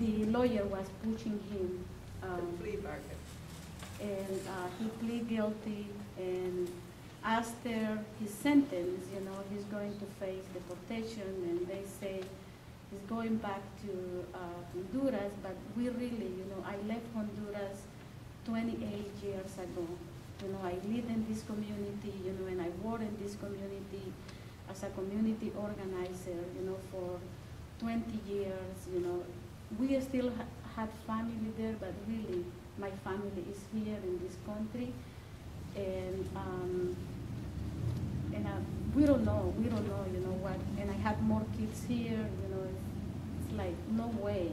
the lawyer was pushing him. The plea bargain. And he pleaded guilty, and after his sentence, he's going to face deportation, and they say he's going back to Honduras, but we really, I left Honduras 28 years ago. I live in this community, and I work in this community as a community organizer, for 20 years, We still have family there, but really, my family is here in this country, and we don't know, what, and I have more kids here, it's like no way,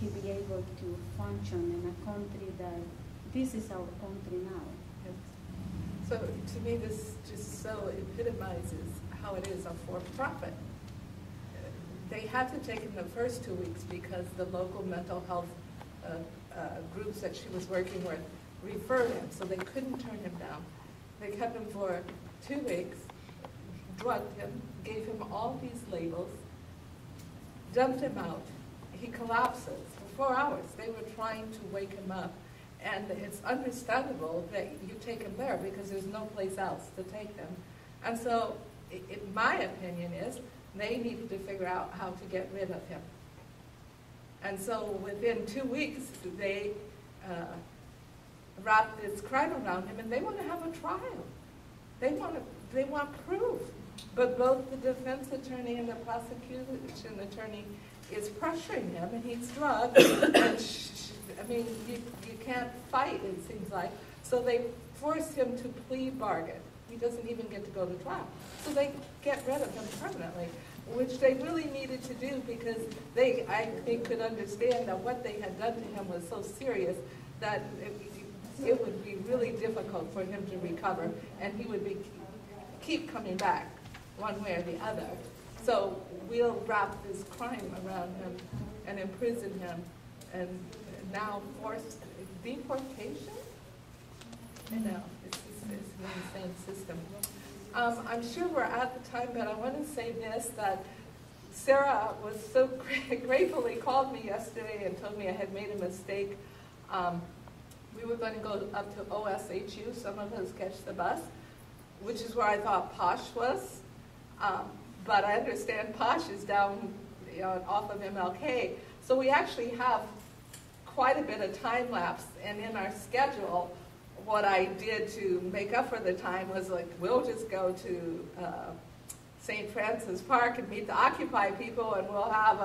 he be able to function in a country that, this is our country now. Yes. So to me, this just so epitomizes how it is a for-profit. They had to take him the first 2 weeks because the local mental health groups that she was working with referred him, so they couldn't turn him down. They kept him for 2 weeks, drugged him, gave him all these labels, dumped him out. He collapses for 4 hours. They were trying to wake him up. And it's understandable that you take him there because there's no place else to take them. And so, my opinion is, they needed to figure out how to get rid of him. And so within 2 weeks, they wrapped this crime around him, and they want to have a trial. They want proof. But both the defense attorney and the prosecution attorney is pressuring him, and he's drugged. And you can't fight, it seems like. So they force him to plea bargain. He doesn't even get to go to trial. So they get rid of him permanently, which they really needed to do because I think, could understand that what they had done to him was so serious that it would be really difficult for him to recover, and he would keep coming back one way or the other. So we'll wrap this crime around him and imprison him, and now force deportation? It's an insane system. I'm sure we're at the time, but I want to say this, that Sarah was so gratefully called me yesterday and told me I had made a mistake. We were going to go up to OSHU, some of us catch the bus, which is where I thought Posh was. But I understand Posh is down off of MLK. So we actually have quite a bit of time lapse, and in our schedule, what I did to make up for the time was like, we'll just go to St. Francis Park and meet the Occupy people, and we'll have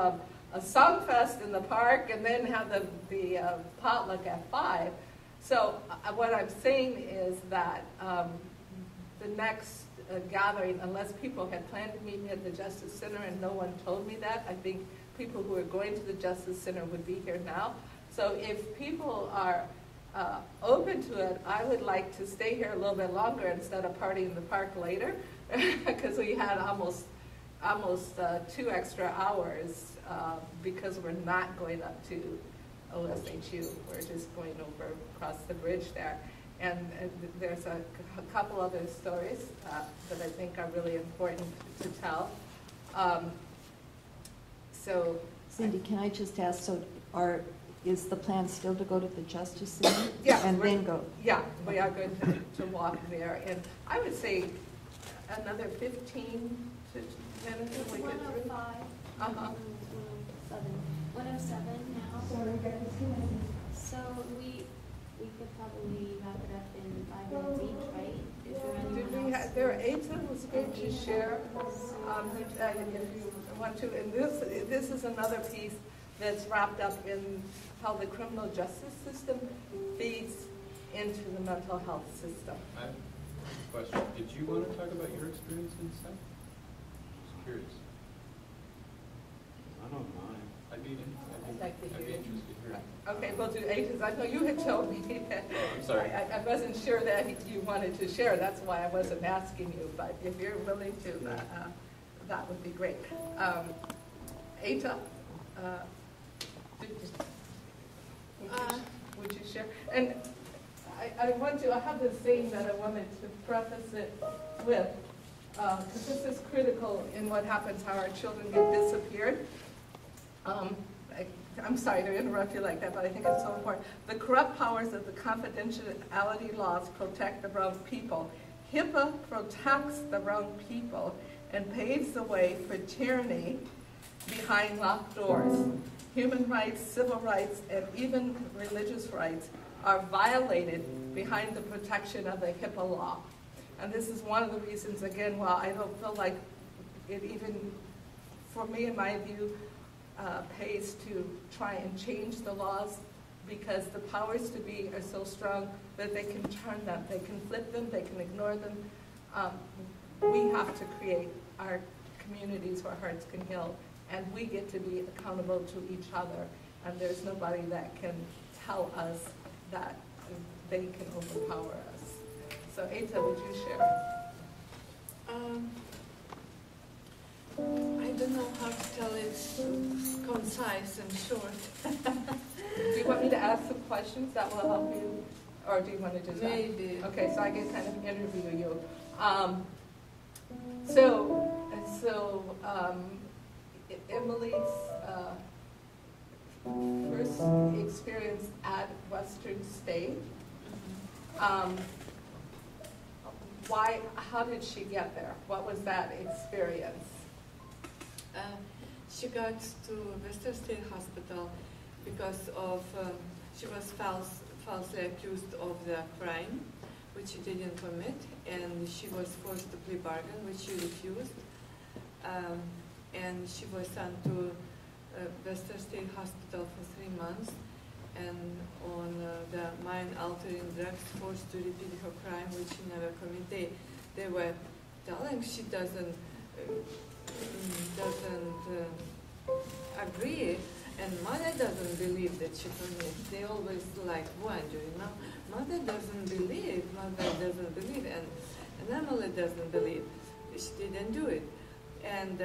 a song fest in the park, and then have the potluck at 5. So what I'm saying is that the next gathering, unless people had planned to meet me at the Justice Center and no one told me that, I think people who are going to the Justice Center would be here now. So if people are open to it, I would like to stay here a little bit longer instead of partying in the park later, because we had almost 2 extra hours because we're not going up to OSHU. We're just going over across the bridge there. And there's a couple other stories that I think are really important to tell. Cindy, can I just ask, so is the plan still to go to the Justice Center? Yeah. And then go? Yeah, we are going to walk there. And I would say another 15 minutes if we get through. 105. 107 now. So we could probably wrap it up in 5 minutes each, right? Is there anyone else? There are 8 of us going to share if you want to. And this is another piece that's wrapped up in how the criminal justice system feeds into the mental health system. I have a question. Did you want to talk about your experience in SEC? curious. I don't mind. I'd be like to interested hear. in hearing. Okay, we'll do H's. I know you had told me that. I'm sorry. I wasn't sure that you wanted to share. That's why I wasn't asking you. But if you're willing to, that would be great. Eta, would you share? And I have this saying that I wanted to preface it with, because this is critical in what happens, how our children get disappeared. I'm sorry to interrupt you like that, but I think it's so important. The corrupt powers of the confidentiality laws protect the wrong people. HIPAA protects the wrong people and paves the way for tyranny behind locked doors. Human rights, civil rights, and even religious rights are violated behind the protection of the HIPAA law. And this is one of the reasons, again, while I don't feel like it even, for me, in my view, pays to try and change the laws, because the powers to be are so strong that they can turn them, they can flip them, they can ignore them. We have to create our communities where hearts can heal, and we get to be accountable to each other, and there's nobody that can tell us that they can overpower us. So Eta, would you share? I don't know how to tell it concise and short. Do you want me to ask some questions that will help you, or do you want to just Maybe. Okay, so I can kind of interview you. Emily's first experience at Western State. How did she get there? What was that experience? She got to Western State Hospital because of she was falsely accused of the crime, which she didn't commit, and she was forced to plea bargain, which she refused. And she was sent to Western State Hospital for 3 months, and on the mind-altering drugs, forced to repeat her crime, which she never committed. They were telling she doesn't agree, and mother doesn't believe that she committed. They always like wonder, you know. Mother doesn't believe, and Emily doesn't believe. She didn't do it. And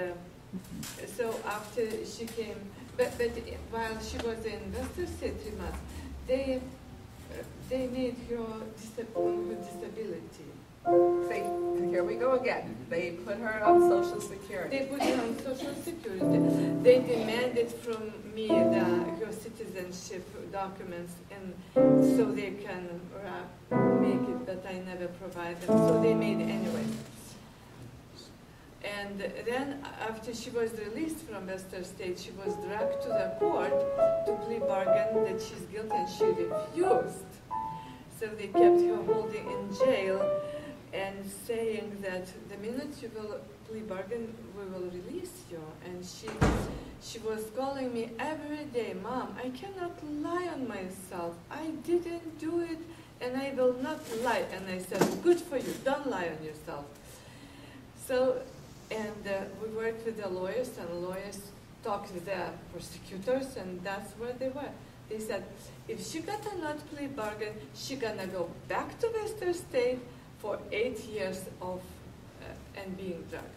so after she came, but while she was in Western State 3 months, they made her disability. See, here we go again. They put her on Social Security. They put her on Social Security. They demanded from me her citizenship documents, and so they can make it, but I never provide them. So they made it anyway. And then after she was released from Western State, she was dragged to the court to plea bargain that she's guilty, and she refused. So they kept her holding in jail and saying that the minute you will plea bargain, we will release you. And she was calling me every day, Mom, I cannot lie on myself. I didn't do it, and I will not lie. And I said, good for you, don't lie on yourself. So, and we worked with the lawyers, and lawyers talked with the prosecutors, and that's where they were. They said, if she got a not plea bargain, she gonna go back to Western State for 8 years of and being drugged.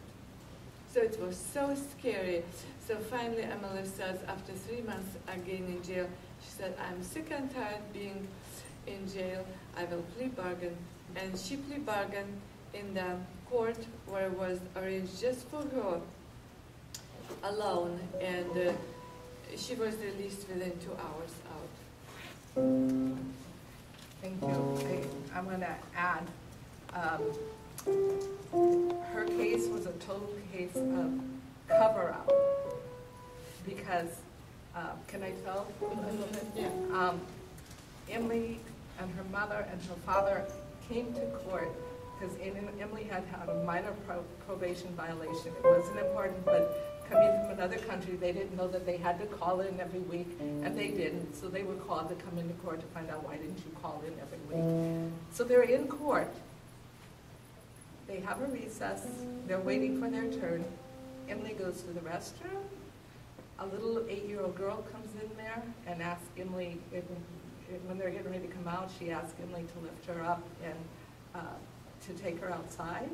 So it was so scary. So finally, Emily says, after 3 months again in jail, she said, I'm sick and tired being in jail. I will plea bargain. And she plea bargained in the court where it was arranged just for her alone, and she was released within 2 hours out. Thank you. I'm going to add, her case was a total case of cover-up, because, can I tell a little bit? Yeah. Emily and her mother and her father came to court because Emily had had a minor probation violation. It wasn't important, but coming from another country, they didn't know that they had to call in every week, and they didn't. So they were called to come into court to find out, why didn't you call in every week? So they're in court. They have a recess. They're waiting for their turn. Emily goes to the restroom. A little 8-year-old girl comes in there and asks Emily, when they're getting ready to come out, she asks Emily to lift her up and to take her outside.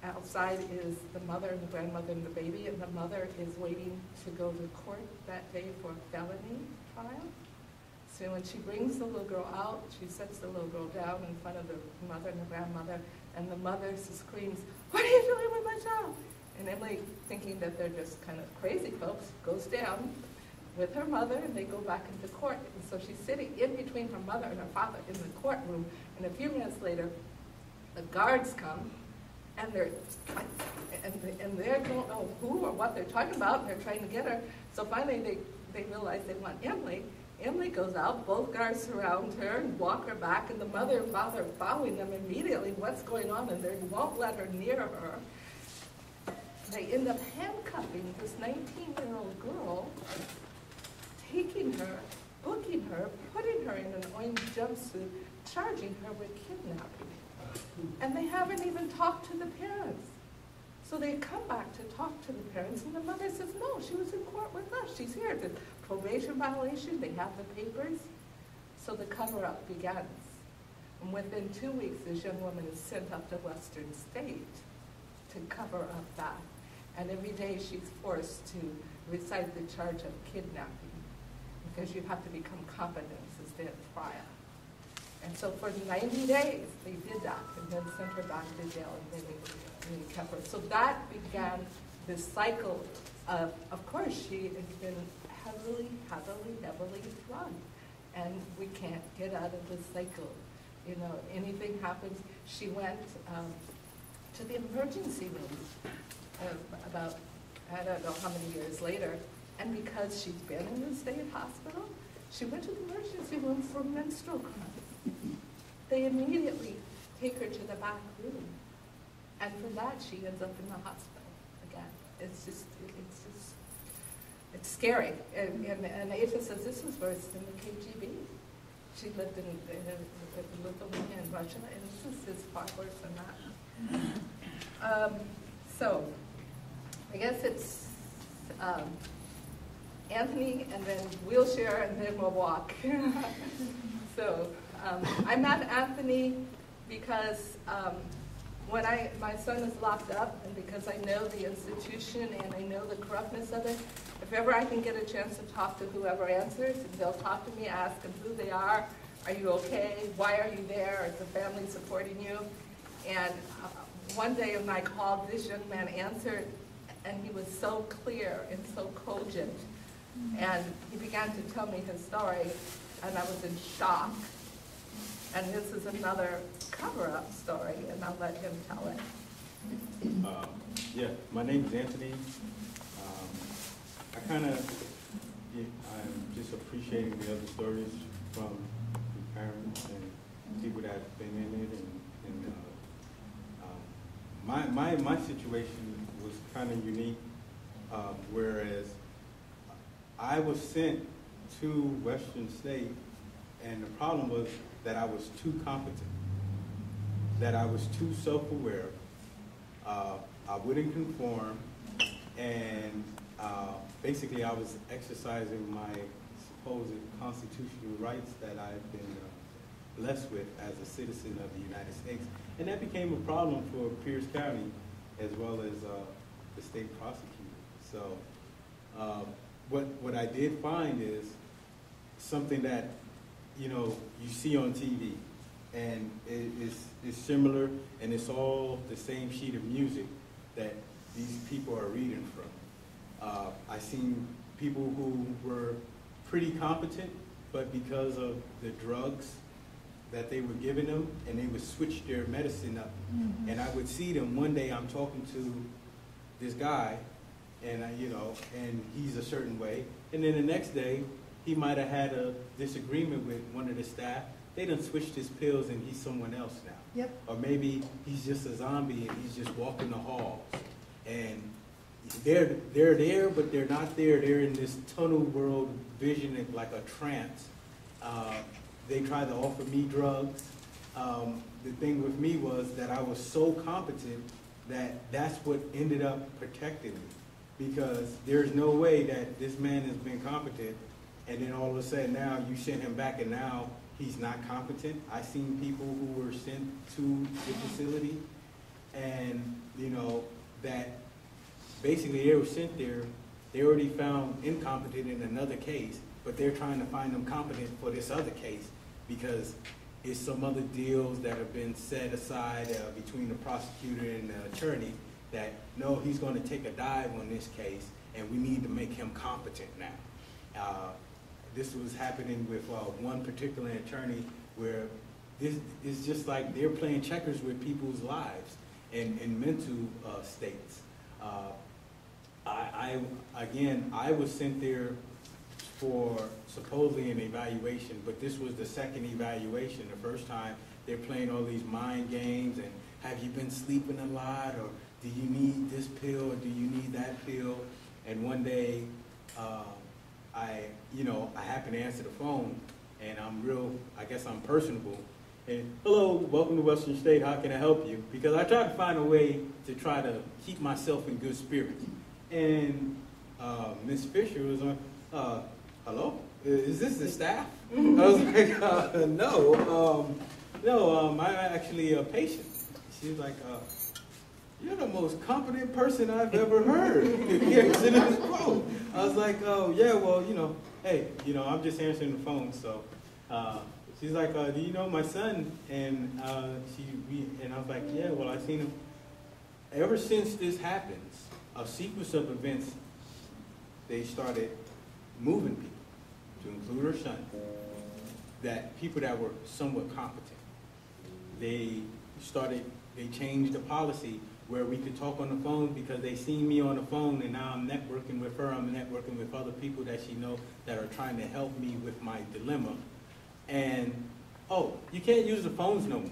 Outside is the mother and the grandmother and the baby, and the mother is waiting to go to court that day for a felony trial. So when she brings the little girl out, she sets the little girl down in front of the mother and the grandmother, and the mother screams, "What are you doing with my child?" And Emily, thinking that they're just kind of crazy folks, goes down with her mother, and they go back into court. And so she's sitting in between her mother and her father in the courtroom, and a few minutes later, the guards come, and they don't know who or what they're talking about, and they're trying to get her. So finally they realize they want Emily. Emily goes out, both guards surround her and walk her back, and the mother and father are following them immediately. What's going on? And they won't let her near her. They end up handcuffing this 19-year-old girl, taking her, booking her, putting her in an orange jumpsuit, charging her with kidnapping. And they haven't even talked to the parents. So they come back to talk to the parents, and the mother says, no, she was in court with us. She's here. It's a probation violation. They have the papers. So the cover-up begins. And within 2 weeks, this young woman is sent up to Western State to cover up that. And every day she's forced to recite the charge of kidnapping, because you have to become competent to stand trial. And so for 90 days, they did that, and then sent her back to jail, and then they kept her. So that began this cycle of course, she has been heavily drugged, and we can't get out of this cycle. You know, anything happens. She went to the emergency room about, I don't know how many years later, and because she's been in the state hospital, she went to the emergency room for menstrual cramps. They immediately take her to the back room, and for that she ends up in the hospital again. It's scary. And Ava says this was worse than the KGB. She lived in Lithuania and Russia, and this is far worse than that. So I guess it's Anthony, and then wheelchair, and then we'll walk. So I met Anthony because when my son is locked up, and because I know the institution and I know the corruptness of it, if ever I can get a chance to talk to whoever answers, and they'll talk to me, ask them who they are you okay, why are you there, is the family supporting you? And one day when I called, this young man answered, and he was so clear and so cogent. And he began to tell me his story, and I was in shock. And this is another cover-up story, and I'll let him tell it. Yeah, my name is Anthony. I'm just appreciating the other stories from the parents and people that have been in it. And my situation was kind of unique, whereas I was sent to Western State, and the problem was that I was too competent, that I was too self-aware, I wouldn't conform, and basically I was exercising my supposed constitutional rights that I've been blessed with as a citizen of the United States. And that became a problem for Pierce County as well as the state prosecutor. So what I did find is something that, you know, you see on TV, and it's similar, and it's all the same sheet of music that these people are reading from. I seen people who were pretty competent, but because of the drugs that they were giving them, and they would switch their medicine up. Mm-hmm. And I would see them, one day I'm talking to this guy, and and he's a certain way, and then the next day, he might have had a disagreement with one of the staff. They done switched his pills and he's someone else now. Yep. Or maybe he's just a zombie and he's just walking the halls. And they're there, but they're not there. They're in this tunnel world vision, like a trance. They tried to offer me drugs. The thing with me was that I was so competent that's what ended up protecting me, because there's no way that this man has been competent and then all of a sudden now you send him back and now he's not competent. I've seen people who were sent to the facility and, you know, that basically they were sent there, they already found incompetent in another case, but they're trying to find them competent for this other case because it's some other deals that have been set aside between the prosecutor and the attorney that, no, he's going to take a dive on this case and we need to make him competent now. This was happening with one particular attorney where this is just like they're playing checkers with people's lives and mental states. I was sent there for supposedly an evaluation, but this was the second evaluation. The first time they're playing all these mind games and have you been sleeping a lot, or do you need this pill, or do you need that pill? And one day, I happen to answer the phone, and I guess I'm personable. And hello, welcome to Western State, how can I help you? Because I try to find a way to try to keep myself in good spirits. And Ms. Fisher was on, hello, is this the staff? I was like, no, I'm actually a patient. She was like, you're the most competent person I've ever heard. I was like, oh, yeah, well, hey, I'm just answering the phone. So she's like, do you know my son? And I was like, yeah, well, I've seen him. Ever since this happens, a sequence of events, they started moving people, to include her son, that people that were somewhat competent. They changed the policy where we could talk on the phone because they seen me on the phone, and now I'm networking with her, I'm networking with other people that she knows that are trying to help me with my dilemma. And, oh, you can't use the phones no more.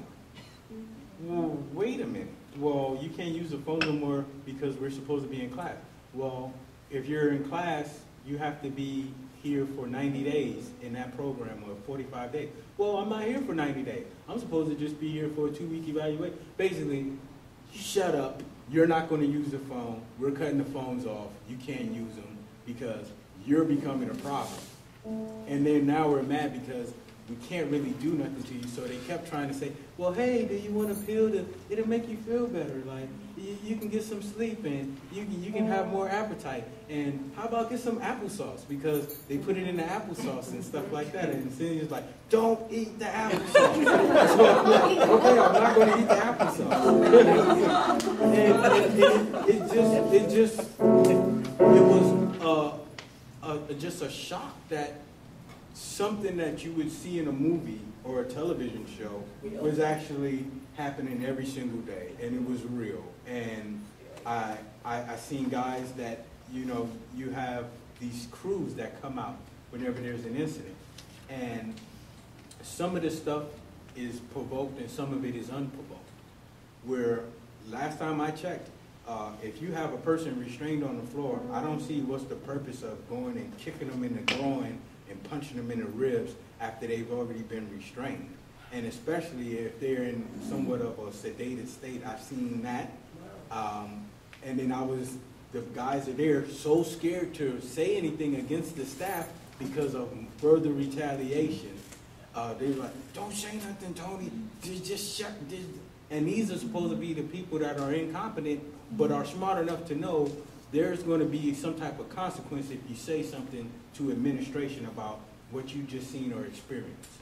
Well, wait a minute. Well, you can't use the phone no more because we're supposed to be in class. Well, if you're in class, you have to be here for 90 days in that program, or 45 days. Well, I'm not here for 90 days. I'm supposed to just be here for a 2-week evaluation. Basically, shut up. You're not going to use the phone. We're cutting the phones off. You can't use them because you're becoming a problem. And then now we're mad because we can't really do nothing to you. So they kept trying to say, well, hey, do you want a pill it'll make you feel better? Like, you can get some sleep and you can have more appetite. And how about get some applesauce? Because they put it in the applesauce and stuff like that. And Cindy's like, don't eat the applesauce. So I'm like, okay, I'm not going to eat the applesauce. It was just a shock that something that you would see in a movie or a television show was actually happening every single day, and it was real. And I seen guys that, you have these crews that come out whenever there's an incident, and some of this stuff is provoked and some of it is unprovoked. Where last time I checked, if you have a person restrained on the floor, I don't see what's the purpose of going and kicking them in the groin and punching them in the ribs after they've already been restrained. And especially if they're in somewhat of a sedated state, I've seen that. And then the guys are there so scared to say anything against the staff because of further retaliation. They're like, don't say nothing, Tony, just shut this. And these are supposed to be the people that are incompetent, but are smart enough to know there's going to be some type of consequence if you say something to administration about what you just seen or experienced.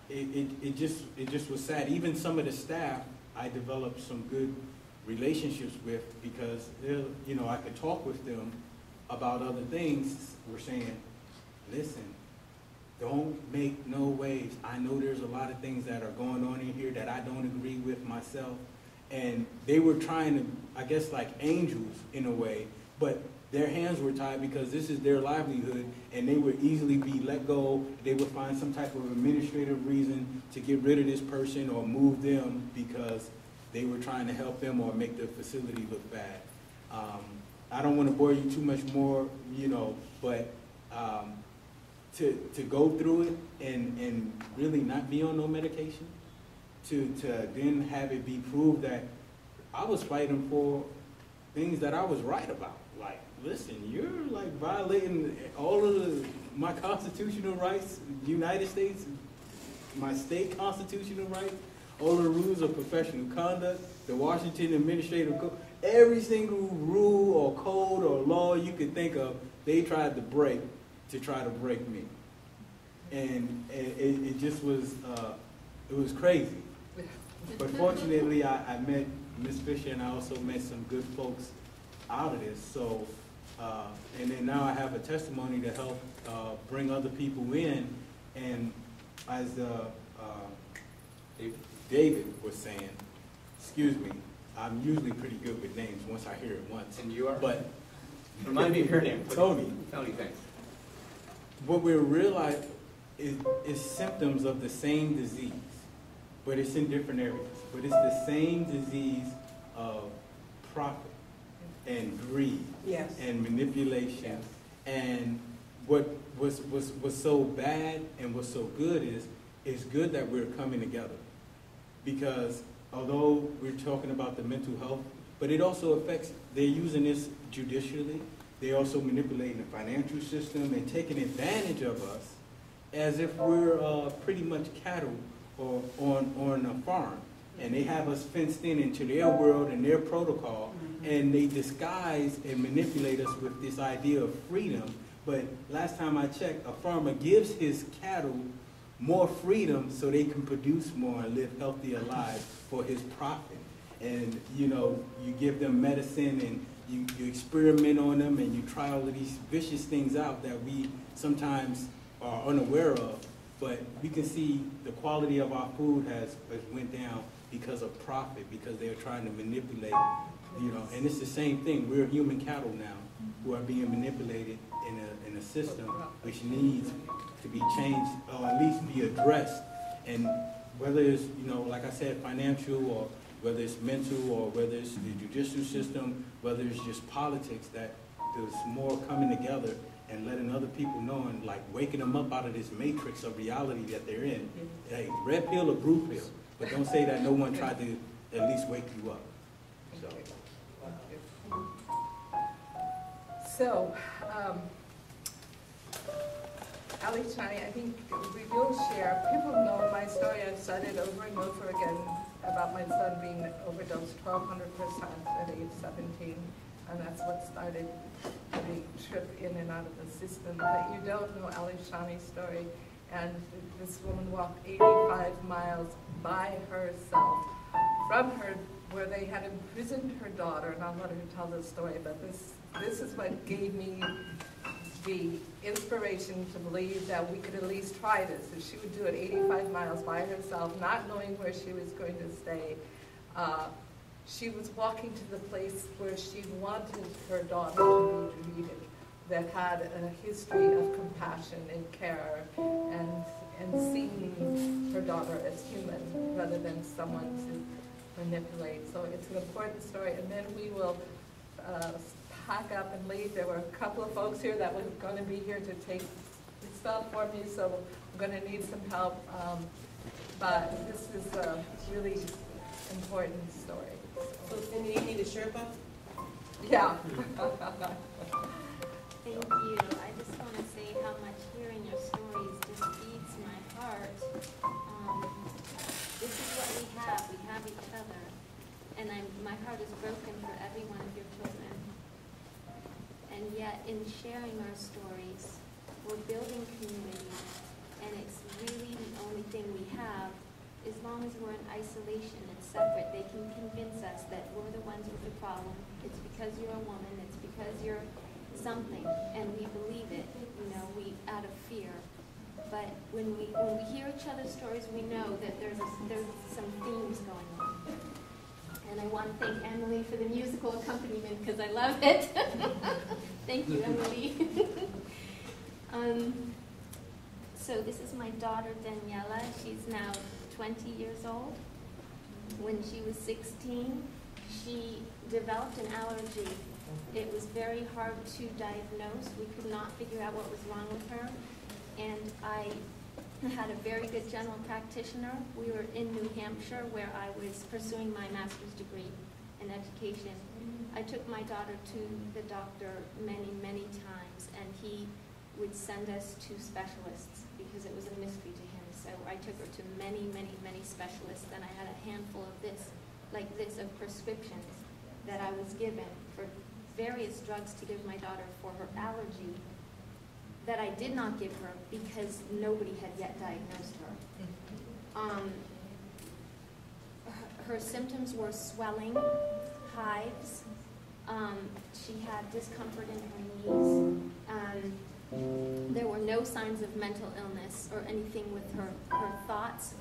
It just was sad. Even some of the staff I developed some good relationships with because I could talk with them about other things. We're saying, listen, don't make no waves. I know there's a lot of things that are going on in here that I don't agree with myself. And they were trying to, I guess, like angels in a way, but their hands were tied because this is their livelihood and they would easily be let go. They would find some type of administrative reason to get rid of this person or move them because they were trying to help them or make the facility look bad. I don't want to bore you too much more, but to go through it and really not be on no medication, to then have it be proved that I was fighting for things that I was right about. Like, listen, you're like violating all of my constitutional rights, United States, my state constitutional rights, all the rules of professional conduct, the Washington Administrative Code, every single rule or code or law you could think of, they tried to break to try to break me. And it just was, it was crazy. But fortunately, I met Ms. Fisher, and I also met some good folks out of this. So, and then now I have a testimony to help bring other people in. And as David was saying, excuse me, I'm usually pretty good with names once I hear it once. And you are? But remind me of your name. Tony. Tony, thanks. What we realize is symptoms of the same disease, but it's in different areas. But it's the same disease of profit and greed and manipulation. And what was so bad and what's so good is it's good that we're coming together. Because although we're talking about the mental health, but it also affects, they're using this judicially, they're also manipulating the financial system and taking advantage of us as if we're pretty much cattle or on a farm. And they have us fenced in into their world and their protocol, and they disguise and manipulate us with this idea of freedom. But last time I checked, a farmer gives his cattle more freedom so they can produce more and live healthier lives for his profit. And you know, you give them medicine and you experiment on them and you try all of these vicious things out that we sometimes are unaware of. But we can see the quality of our food has went down because of profit, because they're trying to manipulate, you know, and it's the same thing. We're human cattle now who are being manipulated in a system which needs to be changed or at least be addressed. And whether it's, you know, like I said, financial, or whether it's mental, or whether it's the judicial system, whether it's just politics, that there's more coming together and letting other people know and like waking them up out of this matrix of reality that they're in. Hey, red pill or blue pill, but don't say that no one tried to at least wake you up. So, Aleshanee, I think we will share. People know my story. I've said it over and over again about my son being overdosed 1,200% at age 17, and that's what started the trip in and out of the system. But you don't know Aleshanee's story, and this woman walked 85 miles by herself from her, where they had imprisoned her daughter, and I'll let her tell the story, but this is what gave me the inspiration to believe that we could at least try this. If she would do it 85 miles by herself, not knowing where she was going to stay, she was walking to the place where she wanted her daughter to be treated, that had a history of compassion and care and seeing her daughter as human rather than someone to manipulate. So it's an important story. And then we will pack up and leave. There were a couple of folks here that were going to be here to take stuff for me, so I'm going to need some help. But this is a really important story. So Cindi, you need a Sherpa? Yeah. Thank you. I just want to say how much hearing your stories just feeds my heart. This is what we have. We have each other. And my heart is broken for every one of your children. And yet, in sharing our stories, we're building community. And it's really the only thing we have. As long as we're in isolation and separate, they can convince us that we're the ones with the problem. It's because you're a woman. It's because you're something, and we believe it, you know, out of fear. But when we hear each other's stories, we know that there's some themes going on. And I want to thank Emily for the musical accompaniment because I love it. Thank you, Emily. So this is my daughter Daniela. She's now 20 years old. When she was 16, she developed an allergy. It was very hard to diagnose. We could not figure out what was wrong with her. And I had a very good general practitioner. We were in New Hampshire where I was pursuing my master's degree. and education. I took my daughter to the doctor many, many times, and he would send us to specialists because it was a mystery to him. So I took her to many, many, many specialists, and I had a handful of of prescriptions that I was given for various drugs to give my daughter for her allergy that I did not give her because nobody had yet diagnosed her. Her symptoms were swelling, hives. She had discomfort in her knees. There were no signs of mental illness or anything with her thoughts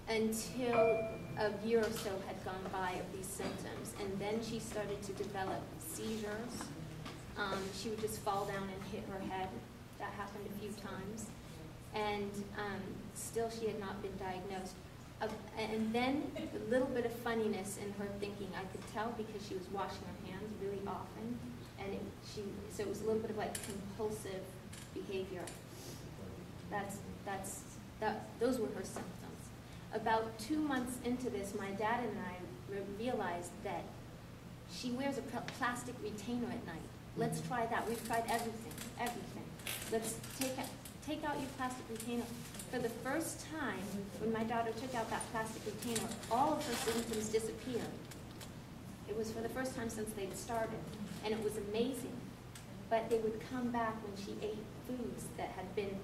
until a year or so had gone by of these symptoms. And then she started to develop seizures. She would just fall down and hit her head. That happened a few times. And still she had not been diagnosed. And then a little bit of funniness in her thinking. I could tell because she was washing her hands really often. And so it was a little bit of like compulsive behavior. Those were her symptoms. About 2 months into this, my dad and I realized that she wears a plastic retainer at night. Let's try that. We've tried everything. Let's take out your plastic retainer. For the first time, when my daughter took out that plastic retainer, all of her symptoms disappeared. It was for the first time since they'd started, and it was amazing. But they would come back when she ate foods that had been,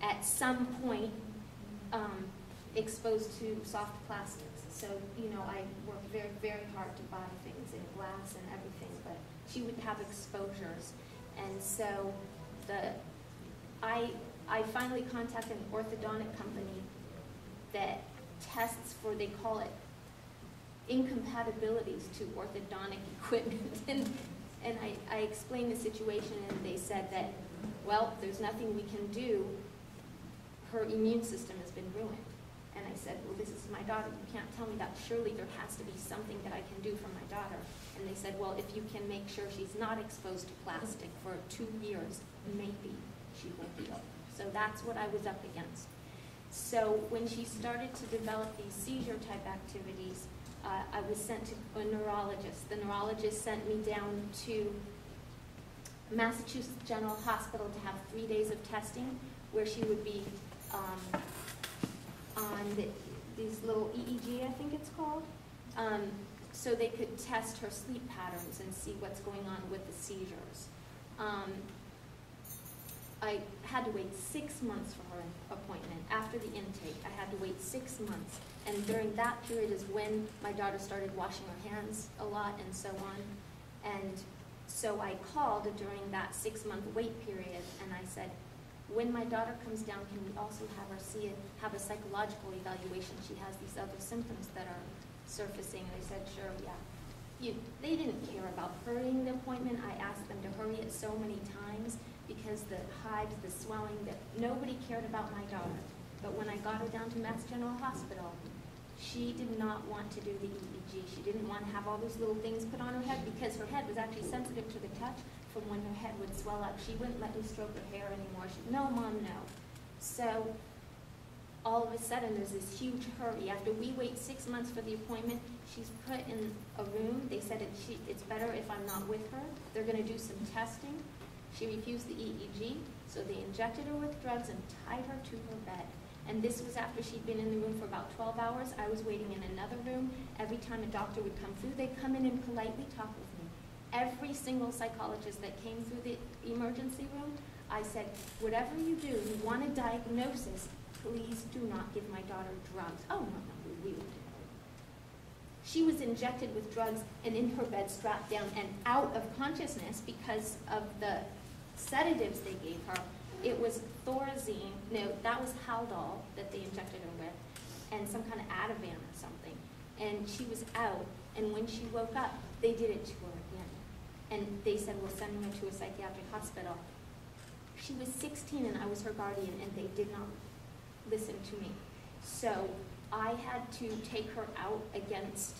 at some point, exposed to soft plastics. So, I worked very, very hard to buy things in glass and everything, but she would have exposures. And so I finally contacted an orthodontic company that tests for, they call it incompatibilities to orthodontic equipment. And I explained the situation, and they said that, well, there's nothing we can do. Her immune system has been ruined. And I said, well, this is my daughter. You can't tell me that. Surely there has to be something that I can do for my daughter. And they said, well, if you can make sure she's not exposed to plastic for 2 years, maybe she will heal. So that's what I was up against. So when she started to develop these seizure-type activities, I was sent to a neurologist. The neurologist sent me down to Massachusetts General Hospital to have 3 days of testing, where she would be on these little EEG, I think it's called, so they could test her sleep patterns and see what's going on with the seizures. I had to wait 6 months for her appointment. After the intake, I had to wait 6 months. And during that period is when my daughter started washing her hands a lot and so on. And so I called during that 6-month wait period, and I said, when my daughter comes down, can we also have her have a psychological evaluation? She has these other symptoms that are surfacing. And they said, sure, yeah. They didn't care about hurrying the appointment. I asked them to hurry it so many times because the hives, the swelling, that nobody cared about my daughter. But when I got her down to Mass General Hospital, she did not want to do the EEG. She didn't want to have all those little things put on her head because her head was actually sensitive to the touch from when her head would swell up. She wouldn't let me stroke her hair anymore. She, no, Mom, no. So all of a sudden, there's this huge hurry. After we wait 6 months for the appointment, she's put in a room. They said it's better if I'm not with her. They're going to do some testing. She refused the EEG, so they injected her with drugs and tied her to her bed. And this was after she'd been in the room for about 12 hours. I was waiting in another room. Every time a doctor would come through, they'd come in and politely talk with me. Every single psychologist that came through the emergency room, I said, whatever you do, you want a diagnosis, please do not give my daughter drugs. Oh, no, we would do it. She was injected with drugs and in her bed strapped down and out of consciousness because of the sedatives they gave her. It was Thorazine, no, that was Haldol that they injected her with, and some kind of Ativan or something. And she was out, and when she woke up, they did it to her again. And they said, we're sending her to a psychiatric hospital. She was 16 and I was her guardian, and they did not listen to me. So I had to take her out against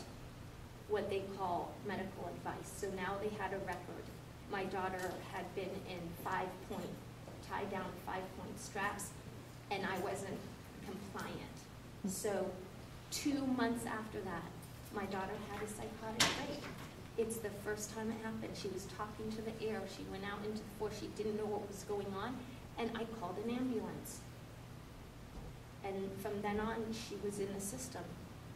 what they call medical advice. So now they had a record. My daughter had been in tied down 5-point straps, and I wasn't compliant. So 2 months after that, my daughter had a psychotic break. It's the first time it happened. She was talking to the air. She went out into the forest. She didn't know what was going on, and I called an ambulance. And from then on, she was in the system.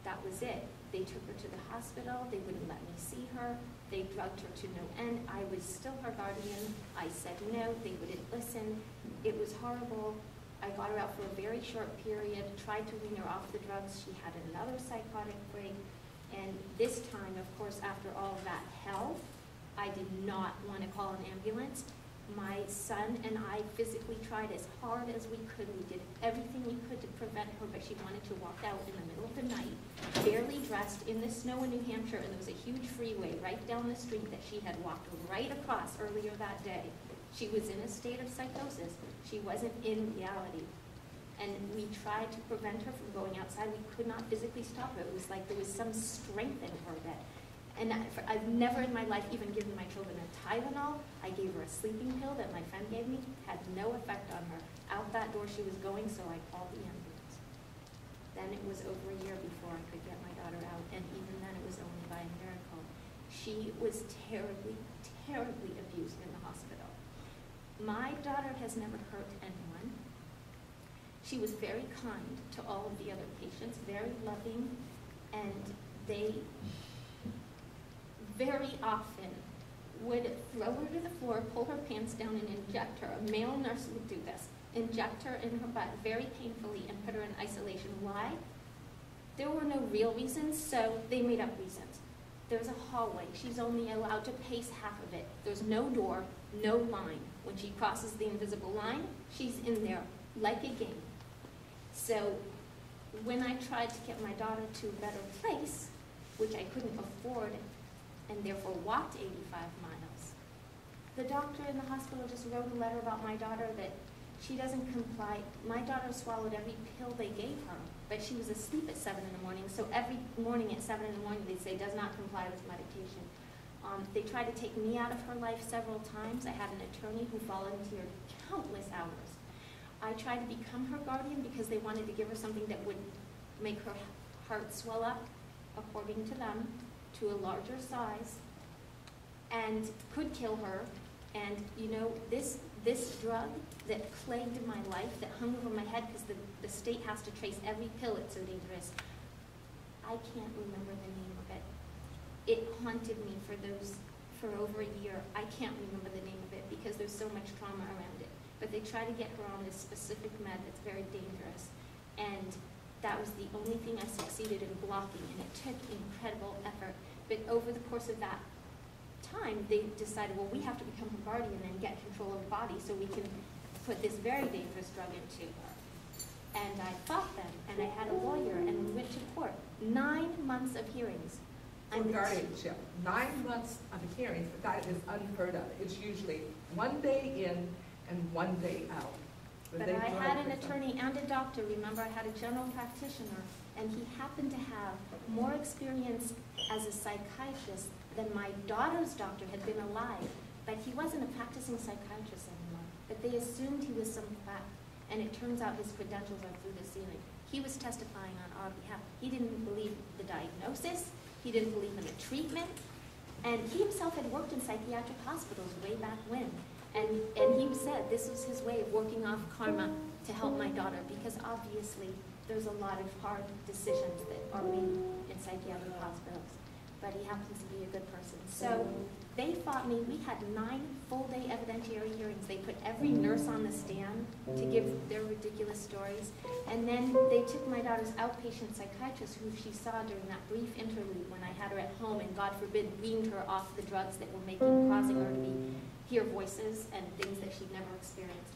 That was it. They took her to the hospital. They wouldn't let me see her. They drugged her to no end. I was still her guardian. I said no. They wouldn't listen. It was horrible. I got her out for a very short period, tried to wean her off the drugs. She had another psychotic break. And this time, of course, after all of that hell, I did not want to call an ambulance. My son and I physically tried as hard as we could. We did everything we could to prevent her, but she wanted to walk out in the middle of the night, barely dressed, in the snow in New Hampshire, and there was a huge freeway right down the street that she had walked right across earlier that day. She was in a state of psychosis. She wasn't in reality. And we tried to prevent her from going outside. We could not physically stop her. It was like there was some strength in her that, and I've never in my life even given my children a Tylenol. I gave her a sleeping pill that my friend gave me. Had no effect on her. Out that door she was going, so I called the ambulance. Then it was over a year before I could get my daughter out, and even then it was only by a miracle. She was terribly, terribly abused in the hospital. My daughter has never hurt anyone. She was very kind to all of the other patients, very loving, and they very often would throw her to the floor, pull her pants down, and inject her. A male nurse would do this. Inject her in her butt very painfully and put her in isolation. Why? There were no real reasons, so they made up reasons. There's a hallway. She's only allowed to pace half of it. There's no door, no line. When she crosses the invisible line, she's in there like a game. So when I tried to get my daughter to a better place, which I couldn't afford, and therefore walked 85 miles, the doctor in the hospital just wrote a letter about my daughter that she doesn't comply. My daughter swallowed every pill they gave her, but she was asleep at 7 in the morning, so every morning at 7 in the morning they'd say, does not comply with medication. They tried to take me out of her life several times. I had an attorney who volunteered countless hours. I tried to become her guardian because they wanted to give her something that would make her heart swell up, according to them, to a larger size, and could kill her. And you know, this drug that plagued my life, that hung over my head because the state has to trace every pill, it's so dangerous. I can't remember the name of it. It haunted me for over a year. I can't remember the name of it because there's so much trauma around it. But they try to get her on this specific med that's very dangerous. And that was the only thing I succeeded in blocking, and it took incredible effort. But over the course of that time, they decided, well, we have to become her guardian and get control of her body so we can put this very dangerous drug into her. And I fought them, and I had a lawyer, and we went to court. 9 months of hearings. For guardianship, 9 months of hearings, that is unheard of. It's usually 1 day in and 1 day out. But I had an attorney and a doctor. Remember, I had a general practitioner, and he happened to have more experience as a psychiatrist than my daughter's doctor had been alive. But he wasn't a practicing psychiatrist anymore. But they assumed he was some quack, and it turns out his credentials are through the ceiling. He was testifying on our behalf. He didn't believe the diagnosis. He didn't believe in the treatment. And he himself had worked in psychiatric hospitals way back when. And he said this was his way of working off karma to help my daughter, because obviously there's a lot of hard decisions that are made in psychiatric hospitals. But he happens to be a good person. So they fought me. We had 9 full-day evidentiary hearings. They put every nurse on the stand to give their ridiculous stories. And then they took my daughter's outpatient psychiatrist, who she saw during that brief interlude when I had her at home and, God forbid, weaned her off the drugs that were causing her to hear voices and things that she'd never experienced.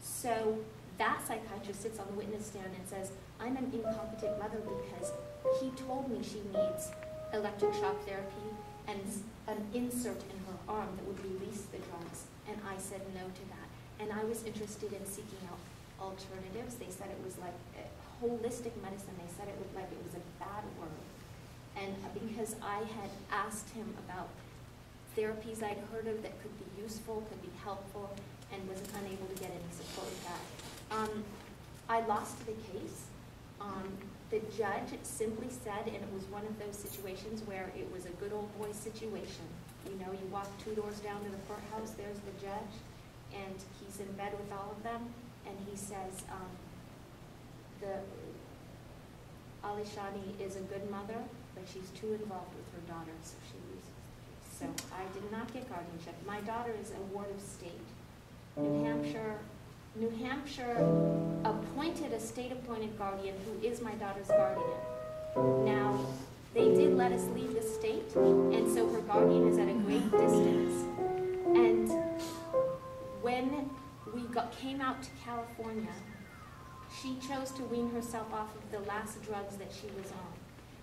So that psychiatrist sits on the witness stand and says, I'm an incompetent mother because he told me she needs electric shock therapy and an insert in her arm that would release the drugs. And I said no to that. And I was interested in seeking out alternatives. They said it was like holistic medicine. They said it was like it was a bad word. And because I had asked him about therapies I'd heard of that could be useful, could be helpful, and was unable to get any support with that. I lost the case. The judge simply said, and it was one of those situations where it was a good old boy situation. You know, you walk 2 doors down to the courthouse, there's the judge, and he's in bed with all of them, and he says, the Aleshanee is a good mother, but she's too involved with her daughter, so she loses the case. So I did not get guardianship. My daughter is a ward of state. New Hampshire appointed a state-appointed guardian who is my daughter's guardian. Now, they did let us leave the state, and so her guardian is at a great distance. And when we came out to California, she chose to wean herself off of the last drugs that she was on.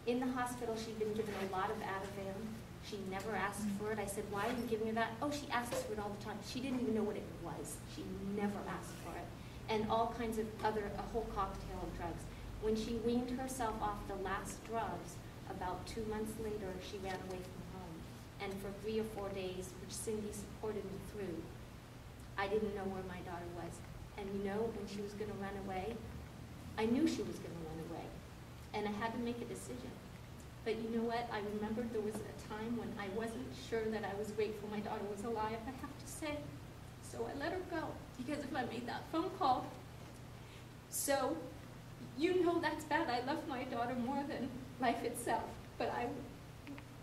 In the hospital, she'd been given a lot of Ativan. She never asked for it. I said, why are you giving her that? Oh, she asks for it all the time. She didn't even know what it was. She never asked for it. And all kinds of a whole cocktail of drugs. When she weaned herself off the last drugs, about 2 months later, she ran away from home. And for 3 or 4 days, which Cindi supported me through, I didn't know where my daughter was. And you know, when she was going to run away, I knew she was going to run away. And I had to make a decision. But you know what? I remembered there was a time when I wasn't sure that I was grateful my daughter was alive, I have to say. So I let her go, because if I made that phone call, so you know that's bad. I love my daughter more than life itself, but I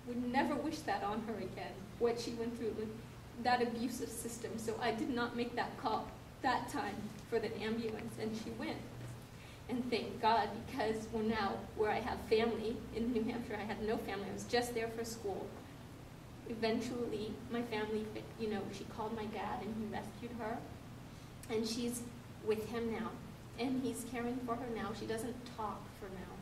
would never wish that on her again, what she went through with that abusive system. So I did not make that call that time for the ambulance, and she went. And thank God, because we're now where I have family. In New Hampshire, I had no family. I was just there for school. Eventually, my family, you know, she called my dad, and he rescued her. And she's with him now. And he's caring for her now. She doesn't talk for now.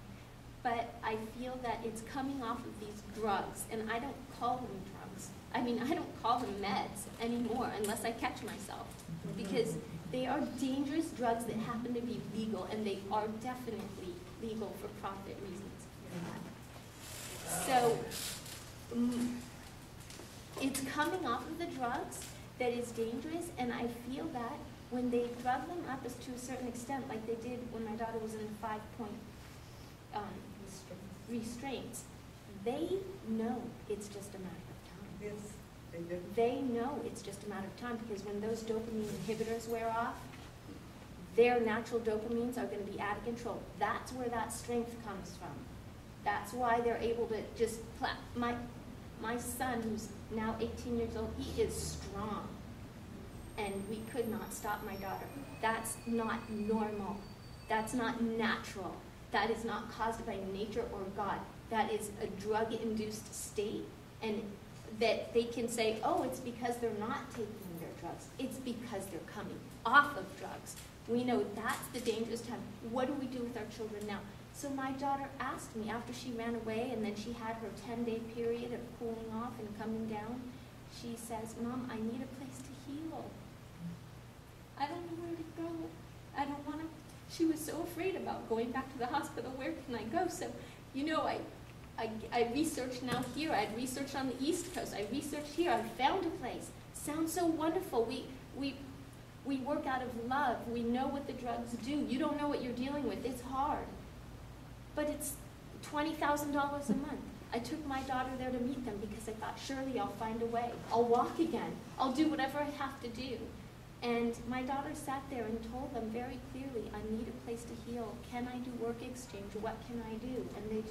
But I feel that it's coming off of these drugs, and I don't call them drugs. I mean, I don't call them meds anymore unless I catch myself. Because they are dangerous drugs that happen to be legal, and they are definitely legal for profit reasons. So it's coming off of the drugs that is dangerous, and I feel that when they drug them up as to a certain extent, like they did when my daughter was in 5-point restraints, they know it's just a matter of time. Yes, they do. They know it's just a matter of time, because when those dopamine inhibitors wear off, their natural dopamines are going to be out of control. That's where that strength comes from. That's why they're able to just my son, who's now 18 years old, he is strong. And we could not stop my daughter. That's not normal. That's not natural. That is not caused by nature or God. That is a drug-induced state. And that they can say, oh, it's because they're not taking their drugs. It's because they're coming off of drugs. We know that's the dangerous time. What do we do with our children now? So my daughter asked me after she ran away, and then she had her 10-day period of cooling off and coming down. She says, Mom, I need a place to heal. I don't know where to go. I don't want to. She was so afraid about going back to the hospital. Where can I go? So, you know, I researched now here. I researched on the East Coast. I researched here. I found a place. Sounds so wonderful. We work out of love. We know what the drugs do. You don't know what you're dealing with. It's hard. But it's $20,000 a month. I took my daughter there to meet them because I thought, surely I'll find a way. I'll walk again. I'll do whatever I have to do. And my daughter sat there and told them very clearly, I need a place to heal. Can I do work exchange? What can I do? And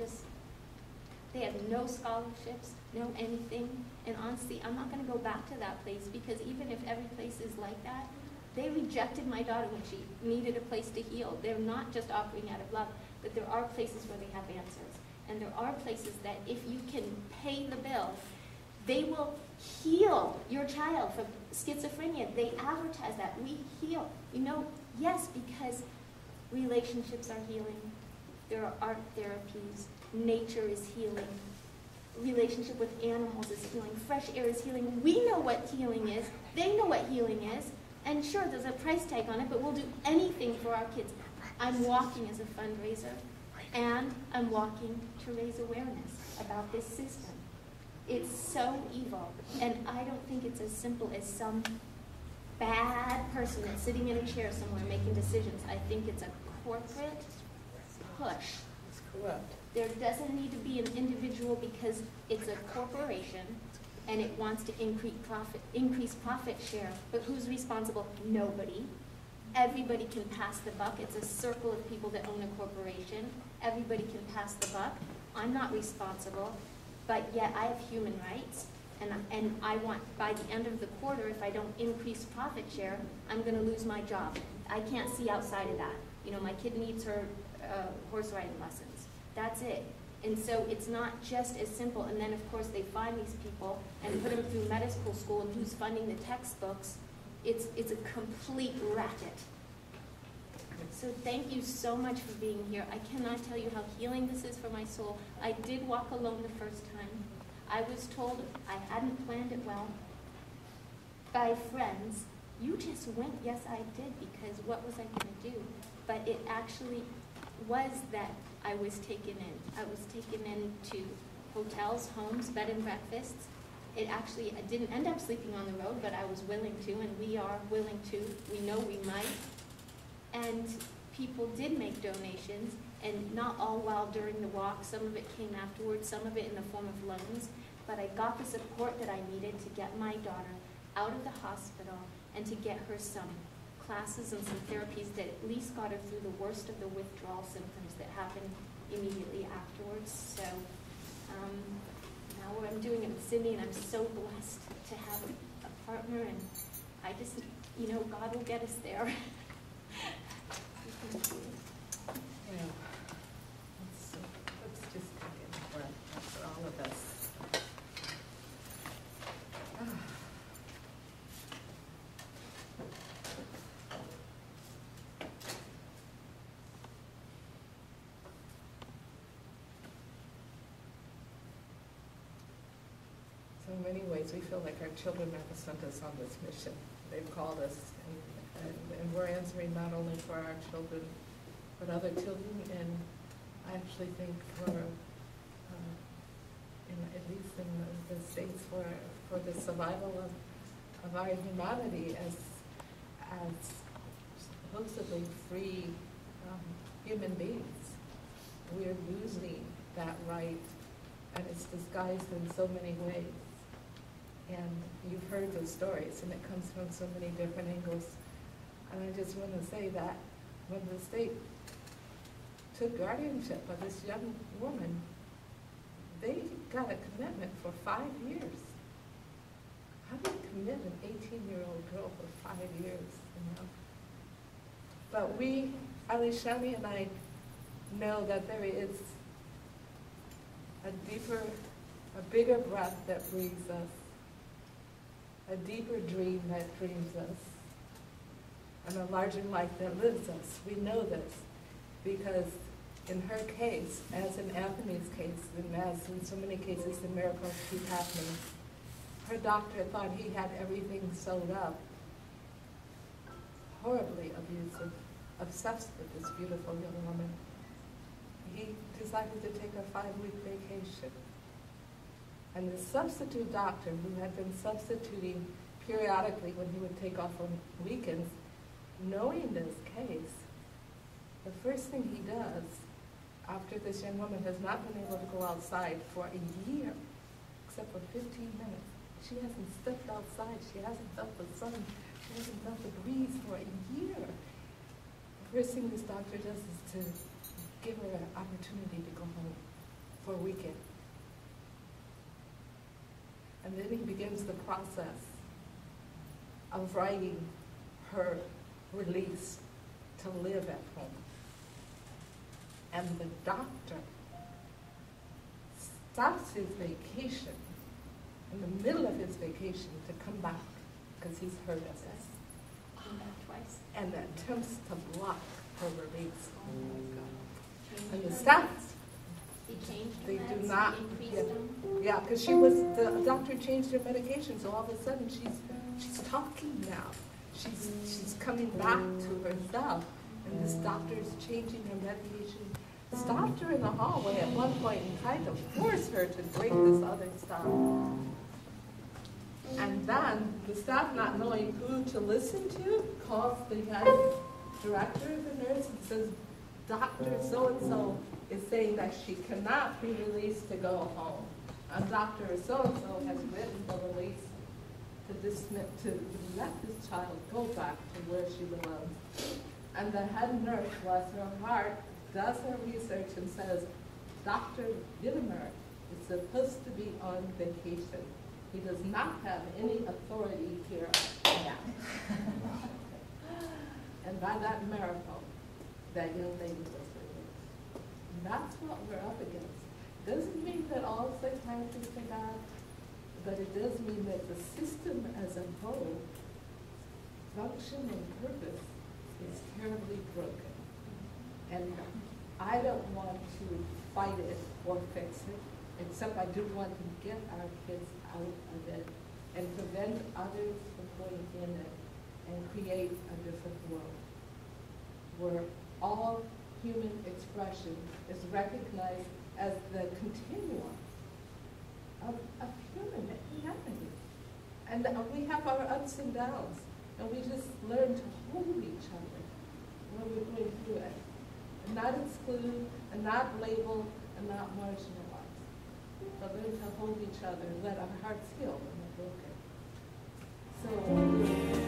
they had no scholarships, no anything. And honestly, I'm not going to go back to that place, because even if every place is like that, they rejected my daughter when she needed a place to heal. They're not just offering out of love, but there are places where they have answers. And there are places that if you can pay the bill, they will heal your child from schizophrenia. They advertise that. We heal. You know, yes, because relationships are healing. There are art therapies. Nature is healing. Relationship with animals is healing. Fresh air is healing. We know what healing is. They know what healing is. And sure, there's a price tag on it, but we'll do anything for our kids. I'm walking as a fundraiser, and I'm walking to raise awareness about this system. It's so evil, and I don't think it's as simple as some bad person that's sitting in a chair somewhere making decisions. I think it's a corporate push Correct. There doesn't need to be an individual because it's a corporation and it wants to increase profit share. But who's responsible? Nobody. Everybody can pass the buck. It's a circle of people that own a corporation. Everybody can pass the buck. I'm not responsible, but yet I have human rights. And I want, by the end of the quarter, if I don't increase profit share, I'm going to lose my job. I can't see outside of that. You know, my kid needs her horse riding lessons. That's it. And so it's not just as simple. And then, of course, they find these people and put them through medical school, and who's funding the textbooks. It's a complete racket. So thank you so much for being here. I cannot tell you how healing this is for my soul. I did walk alone the first time. I was told I hadn't planned it well by friends. You just went. Yes, I did, because what was I going to do? But it actually was that I was taken in. I was taken into hotels, homes, bed and breakfasts. It actually, I didn't end up sleeping on the road, but I was willing to, and we are willing to. We know we might. And people did make donations, and not all while during the walk. Some of it came afterwards, some of it in the form of loans. But I got the support that I needed to get my daughter out of the hospital and to get her some classes and some therapies that at least got her through the worst of the withdrawal symptoms that happened immediately afterwards. So now I'm doing it with Cindi, and I'm so blessed to have a partner, and I just, you know, God will get us there. Yeah. Let's just take a breath for all of us. So in many ways, we feel like our children have sent us on this mission. They've called us, and we're answering not only for our children, but other children, and I actually think for, at least in the States, for the survival of our humanity as supposedly free human beings. We're losing that right, and it's disguised in so many ways. And you've heard the stories, and it comes from so many different angles. And I just want to say that when the state took guardianship of this young woman, they got a commitment for 5 years. How do you commit an 18-year-old girl for 5 years, you know? But we, Aleshanee and I, know that there is a bigger breath that breathes us, a deeper dream that dreams us, and a larger life that lives us. We know this because in her case, as in Anthony's case, and as in so many cases, the miracles keep happening, her doctor thought he had everything sewed up, horribly abusive, obsessed with this beautiful young woman. He decided to take a 5-week vacation. And the substitute doctor, who had been substituting periodically when he would take off on weekends, knowing this case, the first thing he does, after this young woman has not been able to go outside for a year, except for 15 minutes, she hasn't stepped outside, she hasn't felt the sun, she hasn't felt the breeze for a year. The first thing this doctor does is to give her an opportunity to go home for a weekend. And then he begins the process of writing her release to live at home. And the doctor stops his vacation in the middle of his vacation to come back because he's heard of this. Come back twice. And attempts to block her release. Oh my God. And the staff, they do not, yeah, because the doctor changed her medication, so all of a sudden she's talking now. She's coming back to herself, and this doctor is changing her medication. Stopped her in the hallway at one point and tried to force her to drink this other stuff. And then the staff, not knowing who to listen to, calls the head director of the nurse and says, Dr. So-and-so is saying that she cannot be released to go home. And Dr. So-and-so has written the release to let this child go back to where she belongs. And the head nurse, bless her heart, does her research and says, Dr. Whitmer is supposed to be on vacation. He does not have any authority here now. And by that miracle, that young lady was released. And that's what we're up against. Doesn't mean that all psychiatrists are bad, but it does mean that the system as a whole, function and purpose, is terribly broken. And I don't want to fight it or fix it, except I do want to get our kids out of it and prevent others from going in it and create a different world where all human expression is recognized as the continuum of humanity. And we have our ups and downs, and we just learn to hold each other when we're going through it, and not exclude, and not label, and not marginalize, but learn to hold each other and let our hearts heal when we're broken. So